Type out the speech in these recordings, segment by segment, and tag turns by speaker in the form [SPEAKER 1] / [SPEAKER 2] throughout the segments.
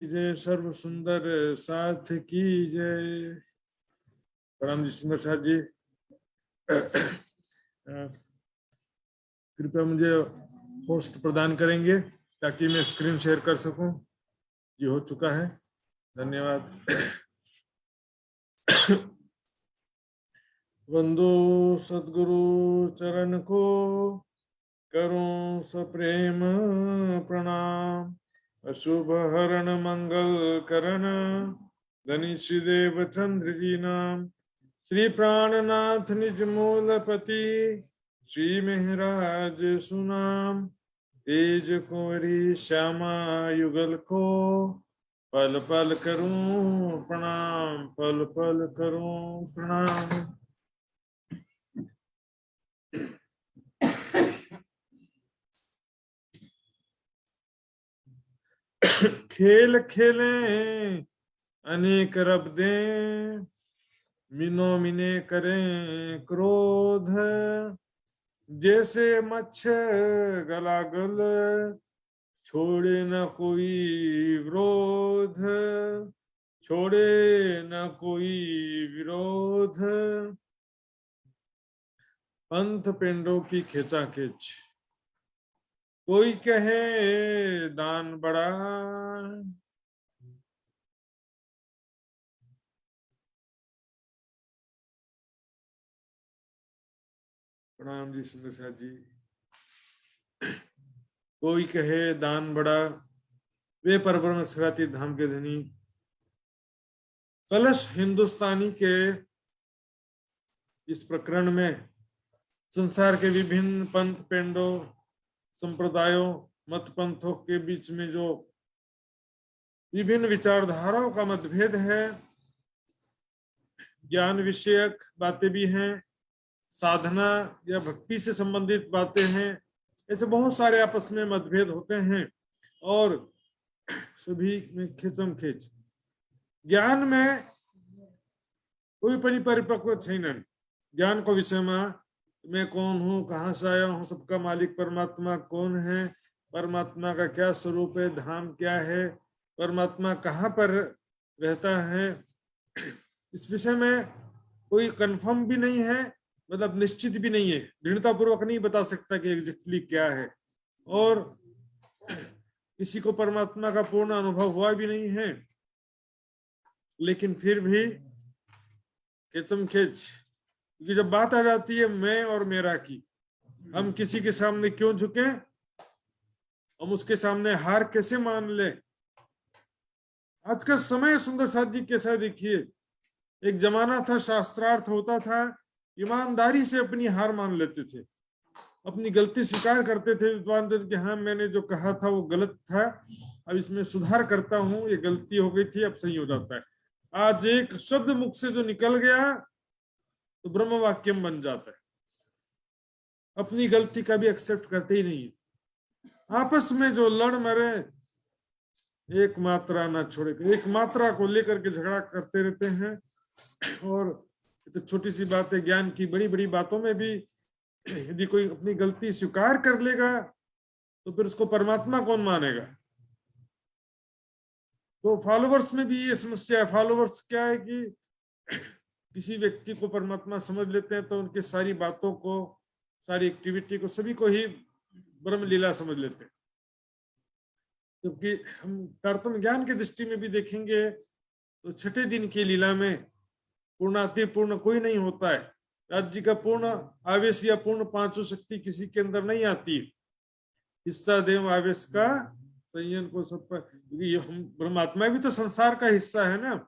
[SPEAKER 1] जय सर्व सुंदर साथ की जय। प्रणाम जी सुंदर साथ जी। कृपया मुझे होस्ट प्रदान करेंगे ताकि मैं स्क्रीन शेयर कर सकूं। जी हो चुका है, धन्यवाद। वंदो सद्गुरु चरण को करूं सप्रेम प्रणाम। अशुभ हरण मंगल करण धनी श्रीदेव चंद्र जी नाम। श्री प्राणनाथ निज मूलपति श्री महराज सुनाम। तेज कुंवरी श्यामा युगल को पल पल करूं प्रणाम, पल पल करूं प्रणाम। खेल खेलें अनेक रब्दे मिनो मिने करें क्रोध। जैसे मच्छर गलागल छोड़े न कोई विरोध, छोड़े न कोई विरोध। पंथ पिंडों की खिंचाखिंच कोई कहे दान बड़ा। प्रणाम जी सुंदर साथ जी। कोई कहे दान बड़ा वे परब्रह्म सराती धाम के धनी। कलश हिंदुस्तानी के इस प्रकरण में संसार के विभिन्न पंथ पेंडों संप्रदायों मत पंथों के बीच में जो विभिन्न विचारधाराओं का मतभेद है, ज्ञान विषयक बातें भी हैं, साधना या भक्ति से संबंधित बातें हैं, ऐसे बहुत सारे आपस में मतभेद होते हैं और सभी में खिंचम खिंच। ज्ञान में कोई परिपक्व नहीं। ज्ञान को विषय में मैं कौन हूँ, कहाँ से आया हूँ, सबका मालिक परमात्मा कौन है, परमात्मा का क्या स्वरूप है, धाम क्या है, परमात्मा कहाँ पर रहता है, इस विषय में कोई कंफर्म भी नहीं है, मतलब निश्चित भी नहीं है, दृढ़ता पूर्वक नहीं बता सकता कि एग्जैक्टली क्या है। और किसी को परमात्मा का पूर्ण अनुभव हुआ भी नहीं है, लेकिन फिर भी खिंचम खिंच, क्योंकि जब बात आ जाती है मैं और मेरा की, हम किसी के सामने क्यों झुके, हम उसके सामने हार कैसे मान ले। आज का समय सुंदर साथ जी कैसा देखिए, एक जमाना था शास्त्रार्थ होता था, ईमानदारी से अपनी हार मान लेते थे, अपनी गलती स्वीकार करते थे विद्वान जन कि हाँ मैंने जो कहा था वो गलत था, अब इसमें सुधार करता हूं, ये गलती हो गई थी, अब सही हो जाता है। आज एक शब्द मुख से जो निकल गया तो ब्रह्म वाक्यम बन जाता है। अपनी गलती का भी एक्सेप्ट करते ही नहीं, आपस में जो लड़ मरे एक मात्रा ना छोड़े, एक मात्रा को लेकर के झगड़ा करते रहते हैं। और तो छोटी सी बात है, ज्ञान की बड़ी बड़ी बातों में भी यदि कोई अपनी गलती स्वीकार कर लेगा तो फिर उसको परमात्मा कौन मानेगा। तो फॉलोवर्स में भी ये समस्या है। फॉलोवर्स क्या है कि किसी व्यक्ति को परमात्मा समझ लेते हैं तो उनके सारी बातों को, सारी एक्टिविटी को, सभी को ही ब्रह्म लीला समझ लेते हैं। क्योंकि हम तारतम्य ज्ञान की दृष्टि में भी देखेंगे तो छठे दिन की लीला में पूर्णाति पूर्ण कोई नहीं होता है। राज्य का पूर्ण आवेश या पूर्ण पांचों शक्ति किसी के अंदर नहीं आती। हिस्सा देव आवेश का संयन को सब पर, क्योंकि हम परमात्मा भी तो संसार का हिस्सा है ना,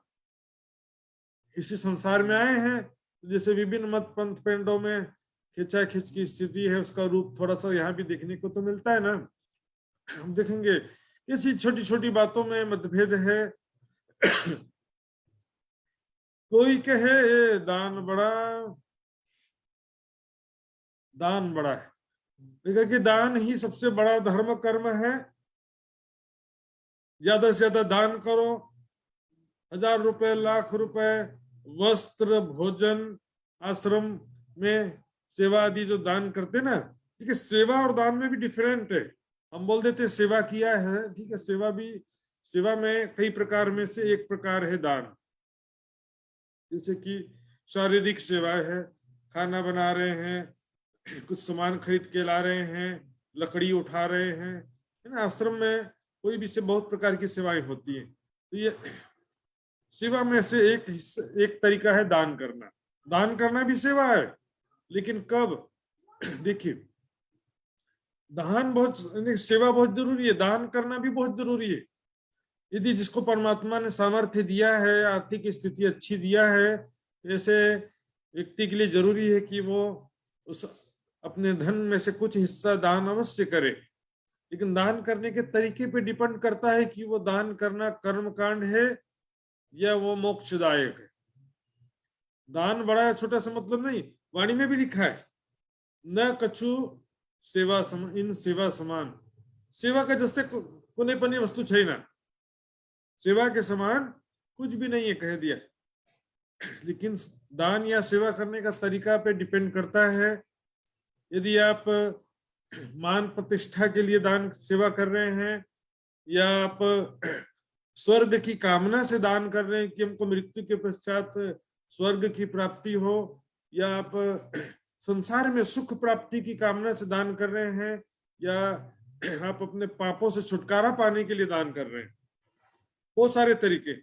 [SPEAKER 1] इसी संसार में आए हैं। जैसे विभिन्न मत पंथ पेंडों में खिंचा खिंच की स्थिति है, उसका रूप थोड़ा सा यहाँ भी देखने को तो मिलता है ना। हम देखेंगे इसी छोटी छोटी बातों में मतभेद है। कोई कहे दान बड़ा, दान बड़ा है, देखा कि दान ही सबसे बड़ा धर्म कर्म है। ज्यादा से ज्यादा दान करो, 1000 रुपए, लाख रुपए, वस्त्र, भोजन, आश्रम में सेवा आदि जो दान करते ना, ठीक है, सेवा और दान में भी डिफरेंट है। हम बोल देते सेवा किया है, ठीक है, सेवा भी सेवा में कई प्रकार में से एक प्रकार है दान। जैसे कि शारीरिक सेवा है, खाना बना रहे हैं, कुछ सामान खरीद के ला रहे हैं, लकड़ी उठा रहे हैं, है ना। आश्रम में कोई भी से बहुत प्रकार की सेवाएं होती हैं। तो ये सेवा में से एक तरीका है दान करना। दान करना भी सेवा है, लेकिन कब? देखिए, दान बहुत, सेवा बहुत जरूरी है, दान करना भी बहुत जरूरी है। यदि जिसको परमात्मा ने सामर्थ्य दिया है, आर्थिक स्थिति अच्छी दिया है, ऐसे व्यक्ति के लिए जरूरी है कि वो उस अपने धन में से कुछ हिस्सा दान अवश्य करे। लेकिन दान करने के तरीके पे डिपेंड करता है कि वो दान करना कर्म कांड है या वो मोक्षदायक है। दान बड़ा या छोटा सा मतलब नहीं, वाणी में भी लिखा है, न कछु सेवा इन सेवा समान। सेवा का जस्ते कोने पने वस्तु छै ना, सेवा के समान कुछ भी नहीं है कह दिया। लेकिन दान या सेवा करने का तरीका पे डिपेंड करता है। यदि आप मान प्रतिष्ठा के लिए दान सेवा कर रहे हैं, या आप स्वर्ग की कामना से दान कर रहे हैं कि हमको मृत्यु के पश्चात स्वर्ग की प्राप्ति हो, या आप संसार में सुख प्राप्ति की कामना से दान कर रहे हैं, या आप अपने पापों से छुटकारा पाने के लिए दान कर रहे हैं, बहुत सारे तरीके।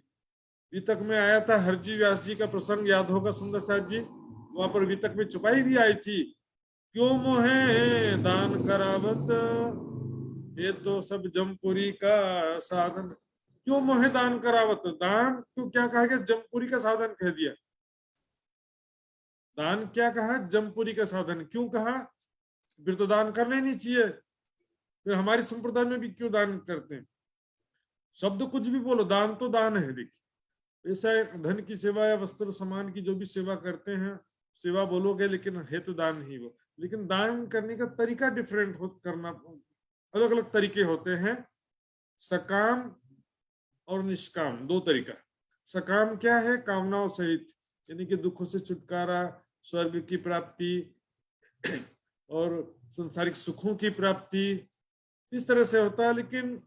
[SPEAKER 1] वितक में आया था हरजी व्यास जी का प्रसंग, याद होगा सुंदर साथ जी, वहां पर वितक में चुपाई भी आई थी, क्यों मोहे दान करावत, ये तो सब जमपुरी का साधन। क्यों मोहे दान करावत, दान क्यों, क्या कहा गया? जमपुरी का साधन कह दिया। दान क्या कहा? जमपुरी का साधन। क्यों कहा? फिर तो दान करना ही नहीं चाहिए। फिर हमारे संप्रदाय में भी क्यों दान करते हैं? शब्द कुछ भी बोलो, दान तो दान है। देखिए, ऐसा धन की सेवा या वस्त्र सामान की जो भी सेवा करते हैं, सेवा बोलोगे लेकिन है तो दान ही वो। लेकिन दान करने का तरीका डिफरेंट करना, अलग अलग तरीके होते हैं। सकाम और निष्काम, दो तरीका। सकाम क्या है? कामनाओं सहित, यानी कि दुखों से छुटकारा, स्वर्ग की प्राप्ति और संसारिक सुखों की प्राप्ति, इस तरह से होता है। लेकिन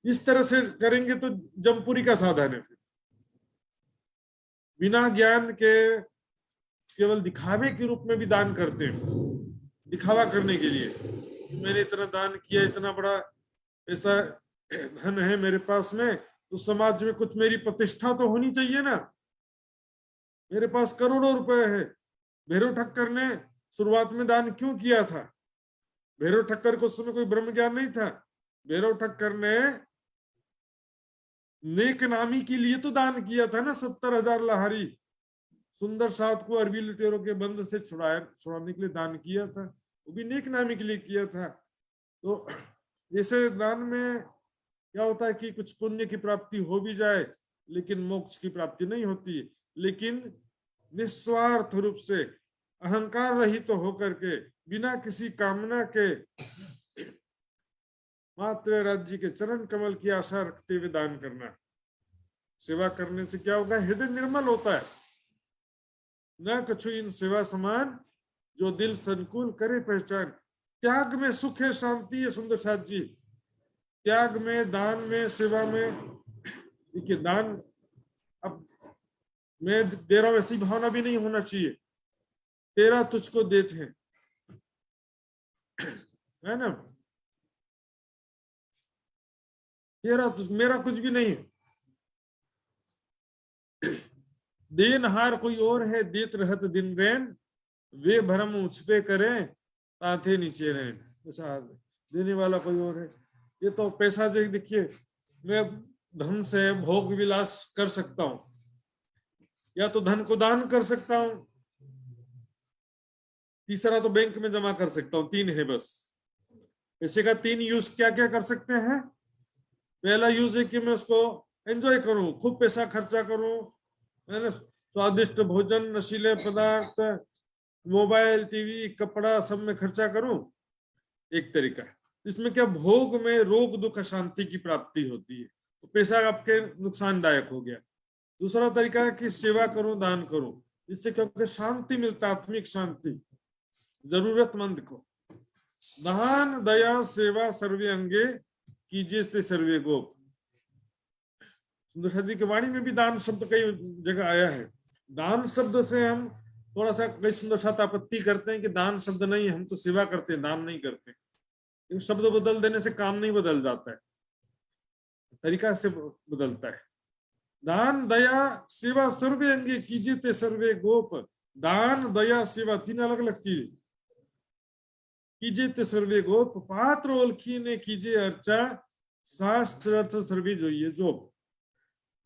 [SPEAKER 1] इस तरह से करेंगे तो जमपुरी का साधन है। फिर बिना ज्ञान के केवल दिखावे के रूप में भी दान करते हैं, दिखावा करने के लिए, मैंने इतना दान किया, इतना बड़ा ऐसा धन है मेरे पास में, तो समाज में कुछ मेरी प्रतिष्ठा तो होनी चाहिए ना। मेरे पास करोड़ों रुपए है। भैरव ठक्कर ने शुरुआत में दान क्यों किया था? भैरव ठक्कर को उस समय कोई ब्रह्म ज्ञान नहीं था। भैरव ठक्कर ने नेक नामी के लिए तो दान किया था ना। 70,000 लहारी सुंदर साथ को अरबी लुटेरों के बंद से छुड़ाने के लिए दान किया था, वो भी नेक नामी के लिए किया था। तो ऐसे दान में क्या होता है कि कुछ पुण्य की प्राप्ति हो भी जाए, लेकिन मोक्ष की प्राप्ति नहीं होती। लेकिन निस्वार्थ रूप से, अहंकार रहित तो होकर के, बिना किसी कामना के, मात्र राज्य के चरण कमल की आशा रखते हुए दान करना। सेवा करने से क्या होगा? हृदय निर्मल होता है। न कछु इन सेवा समान, जो दिल संकुल करे पहचान। त्याग में सुख है, शांति है। सुंदर साथ जी, त्याग में, दान में, सेवा में। देखिए, दान अब मैं दे रहा हूं ऐसी भावना भी नहीं होना चाहिए, तेरा तुझको देते हैं, है ना। तेरा मेरा कुछ भी नहीं है। देनहार कोई और है, देत रहत दिन रैन, वे भरम मुझ पे करें, ताथे नीचे रहन। ऐसा देने वाला कोई और है। ये तो पैसा जो देखिए, मैं धन से भोग विलास कर सकता हूं, या तो धन को दान कर सकता हूं, तीसरा तो बैंक में जमा कर सकता हूं। तीन है बस। पैसे का तीन यूज क्या क्या कर सकते हैं। पहला यूज है कि मैं उसको एंजॉय करूं, खूब पैसा खर्चा करूं, है ना, स्वादिष्ट भोजन, नशीले पदार्थ, मोबाइल, टीवी, कपड़ा, सब में खर्चा करूं, एक तरीका। इसमें क्या, भोग में रोग दुख शांति की प्राप्ति होती है, तो पैसा आपके नुकसानदायक हो गया। दूसरा तरीका है कि सेवा करूं, दान करूं, इससे क्योंकि शांति मिलता, आत्मिक शांति जरूरतमंद को। दान दया सेवा सर्वे अंगे कीजिए ते सर्वे गोप। सुंदर शादी की वाणी में भी दान शब्द कई जगह आया है। दान शब्द से हम थोड़ा सा कई सुंदर साथ आपत्ति करते हैं कि दान शब्द नहीं, हम तो सेवा करते हैं, दान नहीं करते। शब्द बदल देने से काम नहीं बदल जाता है, तरीका से बदलता है। दान दया सेवा सर्वे अंगे कीजिए ते सर्वे गोप। दान दया सेवा तीन अलग अलग चीज। कीजिए ते सर्वे गोप पात्र ओलखी ने कीजिए अर्चा शास्त्र अर्थ सर्वे जो ये जो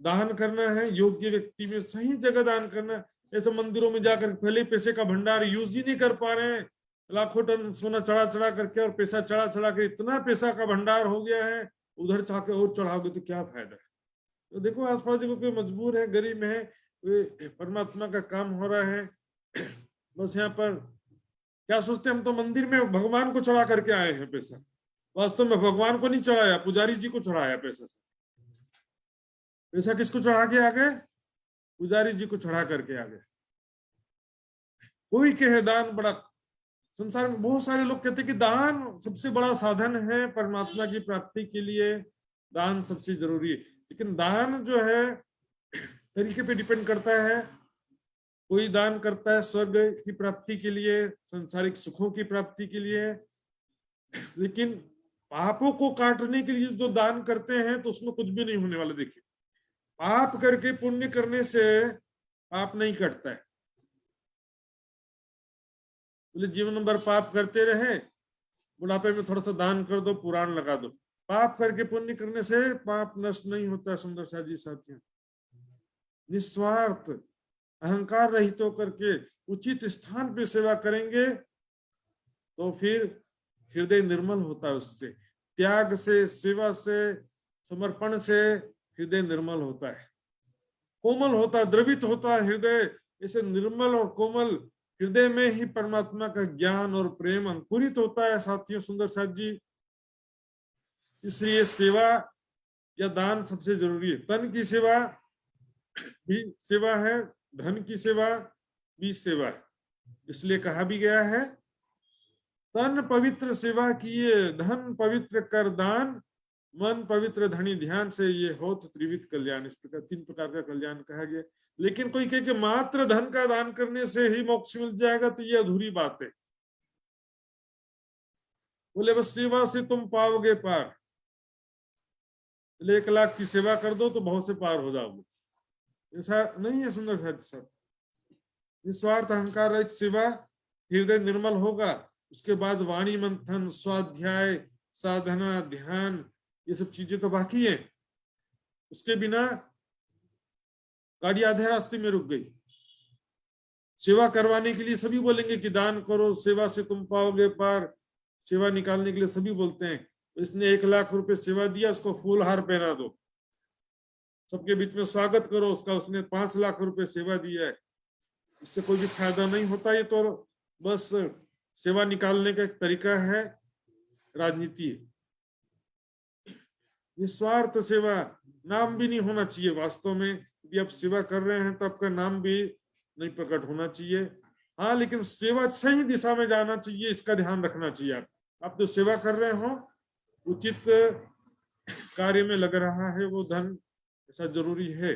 [SPEAKER 1] दान करना है योग्य व्यक्ति में सही जगह दान करना है। ऐसे मंदिरों में जाकर पहले पैसे का भंडार यूज ही नहीं कर पा रहे हैं, लाखों टन सोना चढ़ा चढ़ा करके और पैसा चढ़ा चढ़ा के इतना पैसा का भंडार हो गया है, उधर चाह के और चढ़ाओगे तो क्या फायदा है। तो देखो आसपास देखो कोई मजबूर है, गरीब है, परमात्मा का काम हो रहा है, बस यहाँ पर क्या सोचते हैं हम तो मंदिर में भगवान को चढ़ा करके आए हैं पैसा। वास्तव में भगवान को नहीं चढ़ाया, पुजारी जी को चढ़ाया पैसा से। पैसा किसको चढ़ा के आ गए? पुजारी जी को चढ़ा करके आ गए। कोई कहे दान बड़ा, संसार में बहुत सारे लोग कहते हैं कि दान सबसे बड़ा साधन है परमात्मा की प्राप्ति के लिए, दान सबसे जरूरी है। लेकिन दान जो है तरीके पे डिपेंड करता है। कोई दान करता है स्वर्ग की प्राप्ति के लिए, सांसारिक सुखों की प्राप्ति के लिए, लेकिन पापों को काटने के लिए जो दान करते हैं तो उसमें कुछ भी नहीं होने वाला। देखिए पाप करके पुण्य करने से पाप नहीं कटता है। बोले जीवन भर पाप करते रहे, बुढ़ापे में थोड़ा सा दान कर दो, पुराण लगा दो। पाप करके पुण्य करने से पाप नष्ट नहीं होता। सुंदर सा जी साथियों, निस्वार्थ अहंकार रहित होकर के उचित स्थान पे सेवा करेंगे तो फिर हृदय निर्मल होता है। उससे त्याग से, सेवा से, समर्पण से हृदय निर्मल होता है, कोमल होता है, द्रवित होता है हृदय। ऐसे निर्मल और कोमल हृदय में ही परमात्मा का ज्ञान और प्रेम अंकुरित होता है। साथियों सुंदर साथ जी, इसलिए सेवा या दान सबसे जरूरी है। तन की सेवा भी सेवा है, धन की सेवा भी सेवा है। इसलिए कहा भी गया है तन पवित्र सेवा किए धन पवित्र कर दान, मन पवित्र धनी ध्यान से ये होत त्रिविध कल्याण। इस प्रकार तीन प्रकार का कल्याण कहा गया। लेकिन कोई कहे कि मात्र धन का दान करने से ही मोक्ष मिल जाएगा, तो ये अधूरी बात है। बोले बस सेवा से तुम पाओगे पार, 1 लाख की सेवा कर दो तो बहुत से पार हो जाओगे, ऐसा नहीं है। सुंदर साथ निस्वार्थ अहंकार रहित सेवा, हृदय निर्मल होगा। उसके बाद वाणी मंथन, स्वाध्याय, साधना, ध्यान, ये सब चीजें तो बाकी है। उसके बिना गाड़ी आधे रास्ते में रुक गई। सेवा करवाने के लिए सभी बोलेंगे कि दान करो, सेवा से तुम पाओगे पार। सेवा निकालने के लिए सभी बोलते हैं। इसने 1 लाख रुपए सेवा दिया, उसको फूल हार पहना दो, सबके बीच में स्वागत करो उसका, उसने 5 लाख रुपए सेवा दिया है। इससे कोई भी फायदा नहीं होता। ये तो बस सेवा निकालने का एक तरीका है, राजनीति है। निस्वार्थ सेवा, नाम भी नहीं होना चाहिए वास्तव में। यदि आप सेवा कर रहे हैं तो आपका नाम भी नहीं प्रकट होना चाहिए। हाँ, लेकिन सेवा सही दिशा में जाना चाहिए, इसका ध्यान रखना चाहिए। आप जो सेवा कर रहे हो उचित कार्य में लग रहा है वो धन, ऐसा जरूरी है।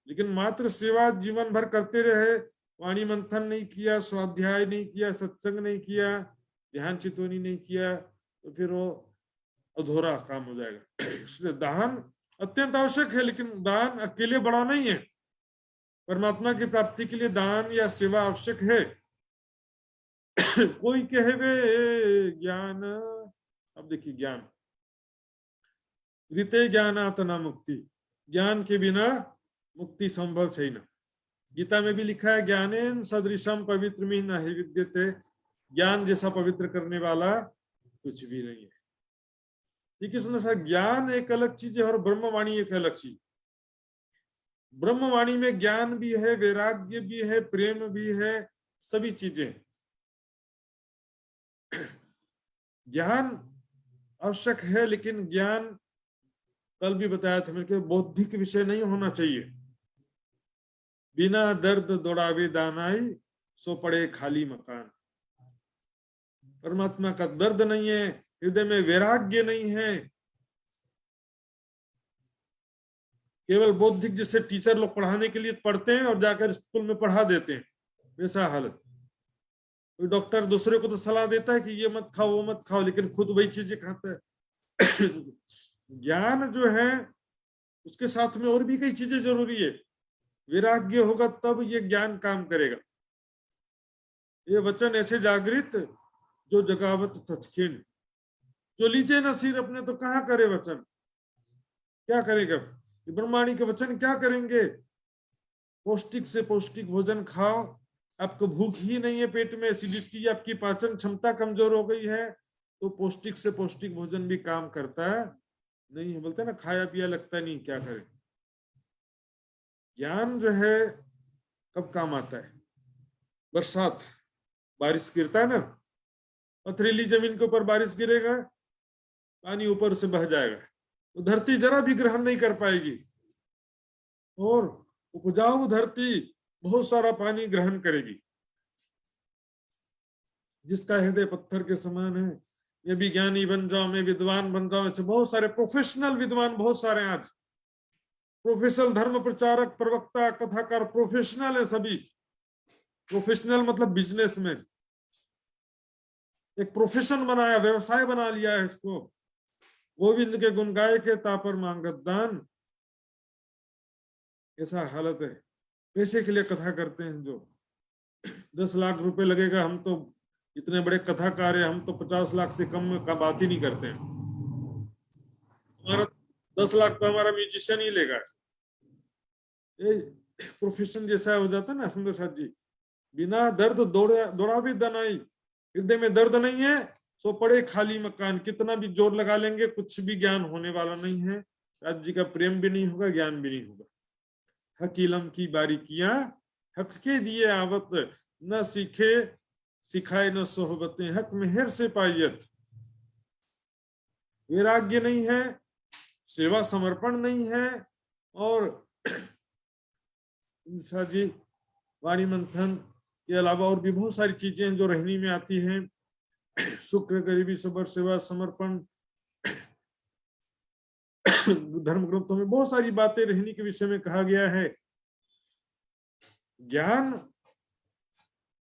[SPEAKER 1] लेकिन मात्र सेवा जीवन भर करते रहे, वाणी मंथन नहीं किया, स्वाध्याय नहीं किया, सत्संग नहीं किया, ध्यान चितवनी नहीं किया, तो फिर वो अधूरा काम हो जाएगा। इसलिए दान अत्यंत आवश्यक है, लेकिन दान अकेले बड़ा नहीं है। परमात्मा की प्राप्ति के लिए दान या सेवा आवश्यक है। कोई कहे वे ज्ञान, अब देखिए ज्ञान ऋते ज्ञानात न मुक्ति, ज्ञान के बिना मुक्ति संभव है ना। गीता में भी लिखा है ज्ञानेन सदृशम पवित्र में न ही विद्यते, ज्ञान जैसा पवित्र करने वाला कुछ भी नहीं है। ठीक है सुनो, ज्ञान एक अलग चीज है और ब्रह्मवाणी एक अलग चीज। ब्रह्मवाणी में ज्ञान भी है, वैराग्य भी है, प्रेम भी है, सभी चीजें। ज्ञान आवश्यक है, लेकिन ज्ञान कल भी बताया था मैंने, बौद्धिक विषय नहीं होना चाहिए। बिना दर्द दौड़ावे दानाई, सो पड़े खाली मकान। परमात्मा का दर्द नहीं है, हृदय में वैराग्य नहीं है, केवल बौद्धिक, जिससे टीचर लोग पढ़ाने के लिए पढ़ते हैं और जाकर स्कूल में पढ़ा देते हैं, वैसा हालत। कोई डॉक्टर दूसरे को तो सलाह देता है कि ये मत खाओ वो मत खाओ, लेकिन खुद वही चीजें खाता है। ज्ञान जो है उसके साथ में और भी कई चीजें जरूरी है। वैराग्य होगा तब ये ज्ञान काम करेगा। ये वचन ऐसे जागृत जो जगावत तत्क्षण, जो लीजे न सिर अपने तो कहाँ करे वचन, क्या करेगा? ब्रह्माणी के वचन क्या करेंगे? पौष्टिक से पौष्टिक भोजन खाओ, आपको भूख ही नहीं है पेट में, एसिडिटी, आपकी पाचन क्षमता कमजोर हो गई है, तो पौष्टिक से पौष्टिक भोजन भी काम करता है नहीं है। बोलते ना खाया पिया लगता नहीं, क्या करें? ज्ञान जो है कब काम आता है? बरसात, बारिश गिरता है ना, पथरीली जमीन के ऊपर बारिश गिरेगा, पानी ऊपर से बह जाएगा, तो धरती जरा भी ग्रहण नहीं कर पाएगी, और उपजाऊ धरती बहुत सारा पानी ग्रहण करेगी। जिसका हृदय पत्थर के समान है, ये भी ज्ञानी बन जाओ, मैं विद्वान बन जाऊं, ऐसे बहुत सारे प्रोफेशनल विद्वान बहुत सारे आज, प्रोफेशनल धर्म प्रचारक, प्रवक्ता, कथाकार, प्रोफेशनल है सभी। प्रोफेशनल मतलब बिजनेसमैन, एक प्रोफेशन बनाया, व्यवसाय बना लिया है इसको। गोविंद के गुण गाय के तापर मांगत दान, ऐसा हालत है। पैसे के लिए कथा करते हैं, जो 10 लाख रुपए लगेगा, हम तो इतने बड़े कथाकार है, हम तो 50 लाख से कम का बात ही नहीं करते हैं। हमारा 10 लाख तो हमारा म्यूजिशियन ही लेगा। ये प्रोफेशन जैसा हो जाता है ना सुंदर साथ जी। बिना दर्द दौड़ा भी दनाई, हृदय में दर्द नहीं है सो पड़े खाली मकान, कितना भी जोर लगा लेंगे कुछ भी ज्ञान होने वाला नहीं है। राज जी का प्रेम भी नहीं होगा, ज्ञान भी नहीं होगा। हकीलम की बारीकियां हक के दिए आवत, न सीखे सिखाए न सोहबतें, हक मेहर से पायत। वैराग्य नहीं है, सेवा समर्पण नहीं है, और जी वाणी मंथन के अलावा और भी बहुत सारी चीजें जो रहनी में आती हैं। शुक्र, गरीबी, सबर, सेवा, समर्पण, धर्म ग्रंथों में बहुत सारी बातें रहनी के विषय में कहा गया है। ज्ञान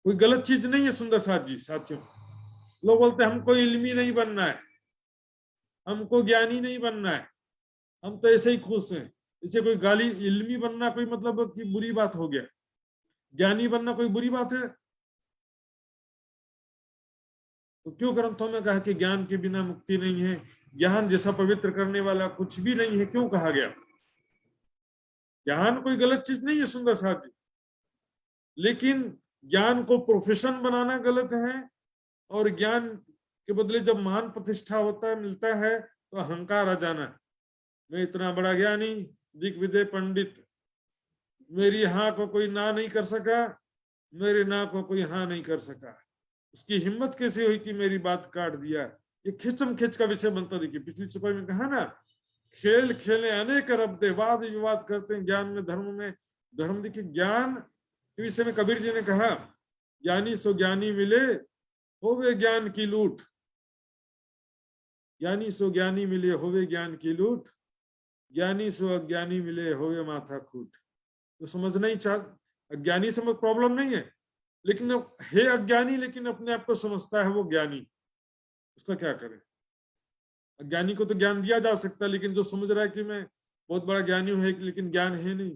[SPEAKER 1] कोई गलत चीज नहीं है सुंदर साथ जी। साथियों, लोग बोलते हैं हमको इल्मी नहीं बनना है, हमको ज्ञानी नहीं बनना है, हम तो ऐसे ही खुश हैं। इसे कोई गाली, इल्मी बनना कोई मतलब कि बुरी बात हो गया, ज्ञानी बनना कोई बुरी बात है? तो क्यों ग्रंथों में कहा कि ज्ञान के बिना मुक्ति नहीं है, ज्ञान जैसा पवित्र करने वाला कुछ भी नहीं है, क्यों कहा गया? ज्ञान कोई गलत चीज नहीं है सुंदर साथ जी, लेकिन ज्ञान को प्रोफेशन बनाना गलत है। और ज्ञान के बदले जब मान प्रतिष्ठा होता है, मिलता है, तो अहंकार आ जाना, मैं इतना बड़ा ज्ञानी, दिग्विजय पंडित, मेरी हाँ को कोई ना नहीं कर सका, मेरे ना को कोई हाँ नहीं कर सका, उसकी हिम्मत कैसे हुई कि मेरी बात काट दिया। ये खिचम खिच का विषय बनता। देखिए पिछली चुपाई में कहा ना, खेल खेले अनेक रब दे, वाद विवाद करते हैं ज्ञान में, धर्म में। धर्म देखिए, ज्ञान के विषय में कबीर जी ने कहा, ज्ञानी सो ज्ञानी मिले होवे ज्ञान की लूट, ज्ञानी सो ज्ञानी मिले होवे ज्ञान की लूट, ज्ञानी सो अज्ञानी मिले होवे माथा खूट। तो समझना ही चाह, अज्ञानी समझ प्रॉब्लम नहीं है, लेकिन है अज्ञानी लेकिन अपने आप को समझता है वो ज्ञानी, उसका क्या करें? अज्ञानी को तो ज्ञान दिया जा सकता है, लेकिन जो समझ रहा है कि मैं बहुत बड़ा ज्ञानी हूं, लेकिन ज्ञान है नहीं।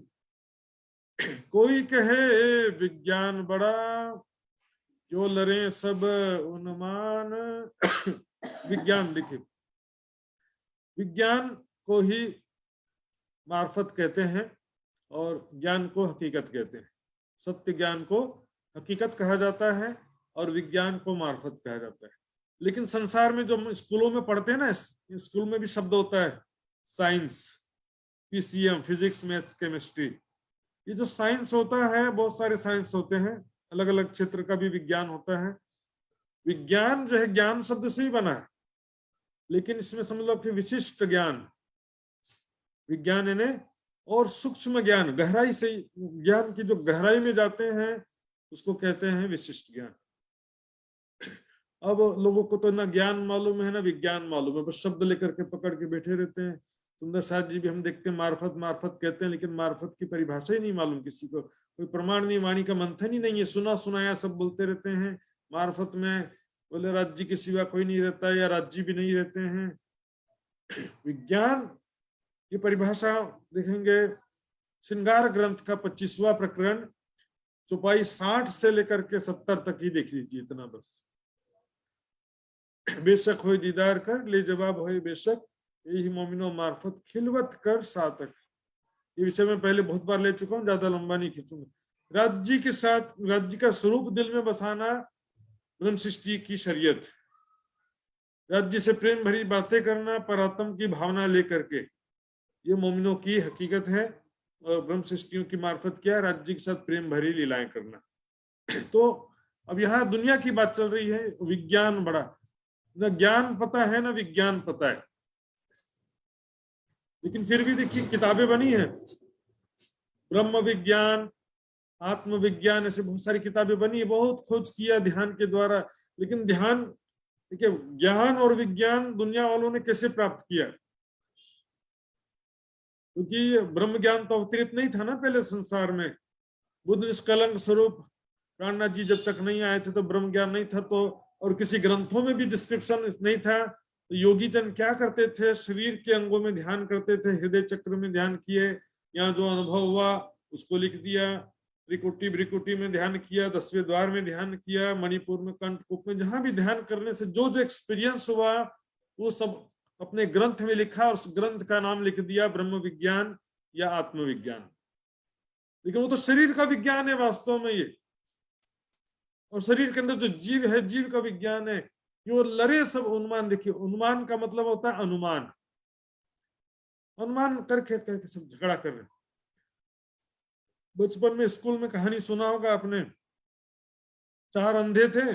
[SPEAKER 1] कोई कहे विज्ञान बड़ा, जो लरे सब उन्मान। विज्ञान, देखिए विज्ञान को ही मार्फत कहते हैं और ज्ञान को हकीकत कहते हैं। सत्य ज्ञान को हकीकत कहा जाता है और विज्ञान को मार्फत कहा जाता है। लेकिन संसार में जो स्कूलों में पढ़ते हैं ना, स्कूल में भी शब्द होता है science, PCM, physics, maths, chemistry. ये जो साइंस होता है, बहुत सारे साइंस होते हैं, अलग अलग क्षेत्र का भी विज्ञान होता है। विज्ञान जो है ज्ञान शब्द से ही बना है, लेकिन इसमें समझ लो कि विशिष्ट ज्ञान, विज्ञान यानी और सूक्ष्म ज्ञान, गहराई से ज्ञान की जो गहराई में जाते हैं उसको कहते हैं विशिष्ट ज्ञान। अब लोगों को तो ना ज्ञान मालूम है ना विज्ञान मालूम है, बस शब्द लेकर के पकड़ के बैठे रहते हैं। सुंदर साथ जी भी हम देखते हैं मार्फत मार्फत कहते हैं, लेकिन मार्फत की परिभाषा ही नहीं मालूम किसी को, कोई प्रमाण नहीं, वाणी का मंथन ही नहीं है, सुना सुनाया सब बोलते रहते हैं। मार्फत में बोले राज्य के सिवा कोई नहीं रहता या राज्य भी नहीं रहते हैं। विज्ञान की परिभाषा देखेंगे, श्रृंगार ग्रंथ का 25वां प्रकरण चौपाई 60 से लेकर के 70 तक ही देख लीजिए, इतना बस। बेशक होए दीदार कर ले जवाब होए बेशक, यही मोमिनो मार्फत खिलवत कर सातक। ये विषय में पहले बहुत बार ले चुका हूं, ज्यादा लंबा नहीं खींचूंगा। राज्य के साथ राज्य का स्वरूप दिल में बसाना ब्रह्म सृष्टि की शरीयत। राज्य से प्रेम भरी बातें करना परात्म की भावना लेकर के, ये मोमिनों की हकीकत है। और ब्रह्म सृष्टियों की मार्फत क्या है, राज्य के साथ प्रेम भरी लीलाएं करना। तो अब यहाँ दुनिया की बात चल रही है, विज्ञान बड़ा, न ज्ञान पता है न विज्ञान पता है, लेकिन फिर भी देखिए किताबें बनी है, ब्रह्म विज्ञान, आत्मविज्ञान, ऐसे बहुत सारी किताबें बनी है, बहुत खोज किया ध्यान के द्वारा। लेकिन ध्यान देखिए, ज्ञान और विज्ञान दुनिया वालों ने कैसे प्राप्त किया, क्योंकि ब्रह्म ज्ञान तो अवतरित नहीं था ना पहले संसार में। बुद्ध निष्कलंक स्वरूप प्राणनाथ जी जब तक नहीं आए थे तो ब्रह्म ज्ञान नहीं था, तो और किसी ग्रंथों में भी डिस्क्रिप्शन नहीं था। तो योगी जन क्या करते थे, शरीर के अंगों में ध्यान करते थे, हृदय चक्र में ध्यान किए, यहाँ जो अनुभव हुआ उसको लिख दिया, त्रिकुटी भ्रिकुटी में ध्यान किया, 10वें द्वार में ध्यान किया, मणिपुर में, कंठकूप में, जहां भी ध्यान करने से जो जो एक्सपीरियंस हुआ वो सब अपने ग्रंथ में लिखा, और उस ग्रंथ का नाम लिख दिया ब्रह्म विज्ञान या आत्मविज्ञान। लेकिन वो तो शरीर का विज्ञान है वास्तव में ये, और शरीर के अंदर जो जीव है, जीव का विज्ञान है। ये लरे सब अनुमान, देखिए अनुमान का मतलब होता है अनुमान, अनुमान करके करके सब झगड़ा कर रहे। बचपन में स्कूल में कहानी सुना होगा आपने, 4 अंधे थे,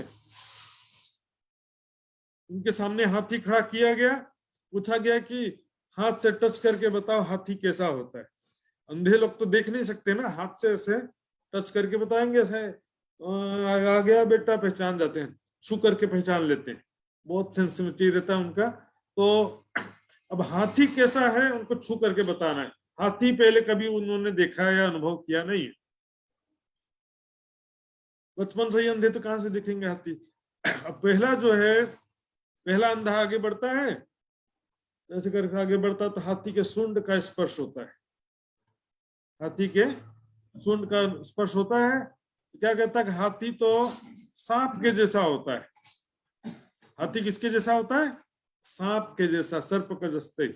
[SPEAKER 1] उनके सामने हाथी खड़ा किया गया, पूछा गया कि हाथ से टच करके बताओ हाथी कैसा होता है। अंधे लोग तो देख नहीं सकते ना, हाथ से ऐसे टच करके बताएंगे, ऐसे आ गया बेटा, पहचान जाते हैं, छू करके पहचान लेते हैं, बहुत सेंसिटिव रहता है उनका। तो अब हाथी कैसा है उनको छू करके बताना है। हाथी पहले कभी उन्होंने देखा या अनुभव किया नहीं है, बचपन से ही अंधे तो कहां से देखेंगे हाथी। अब पहला जो है, पहला अंधा आगे बढ़ता है, ऐसे करके आगे बढ़ता तो हाथी के सूंड का स्पर्श होता है, हाथी के सूंड का स्पर्श होता है। क्या कहता है कि हाथी तो सांप के जैसा होता है। हाथी किसके जैसा होता है, सांप के जैसा, सर्प का जस्ते।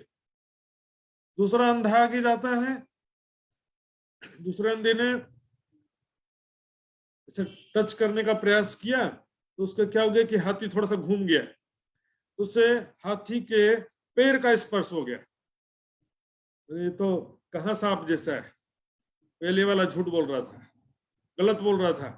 [SPEAKER 1] दूसरा अंधा आगे जाता है, दूसरे अंधे ने इसे टच करने का प्रयास किया तो उसका क्या हो गया कि हाथी थोड़ा सा घूम गया, उससे हाथी के पैर का स्पर्श हो गया। ये तो कहाँ सांप जैसा है, पहले वाला झूठ बोल रहा था, गलत बोल रहा था।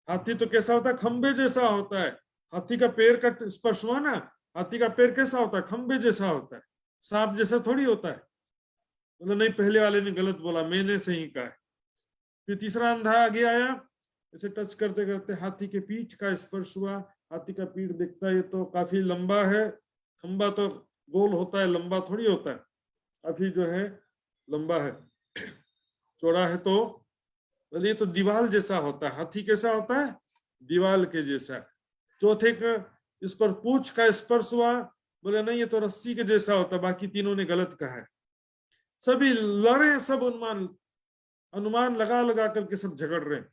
[SPEAKER 1] हाथी तो कैसा होता है, खंबे जैसा होता है। हाथी का पैर का स्पर्श हुआ ना, हाथी का पैर कैसा होता है, खंबे जैसा होता है, सांप जैसा थोड़ी होता है। बोला नहीं, पहले वाले ने गलत बोला, मैंने सही कहा है। फिर तीसरा अंधा आगे आया, ऐसे टच करते करते हाथी के पीठ का स्पर्श हुआ। हाथी का पीठ दिखता है, ये तो काफी लंबा है, खंबा तो गोल होता है, लंबा थोड़ी होता है, काफी जो है लंबा है, चौड़ा है। तो ये तो दीवाल जैसा होता है। हाथी कैसा होता है, दीवाल के जैसा। चौथे का इस पर पूंछ का स्पर्श हुआ, बोले नहीं ये तो रस्सी के जैसा होता है। बाकी तीनों ने गलत कहा है। सभी लड़े, सब अनुमान लगा लगा करके सब झगड़ रहे हैं,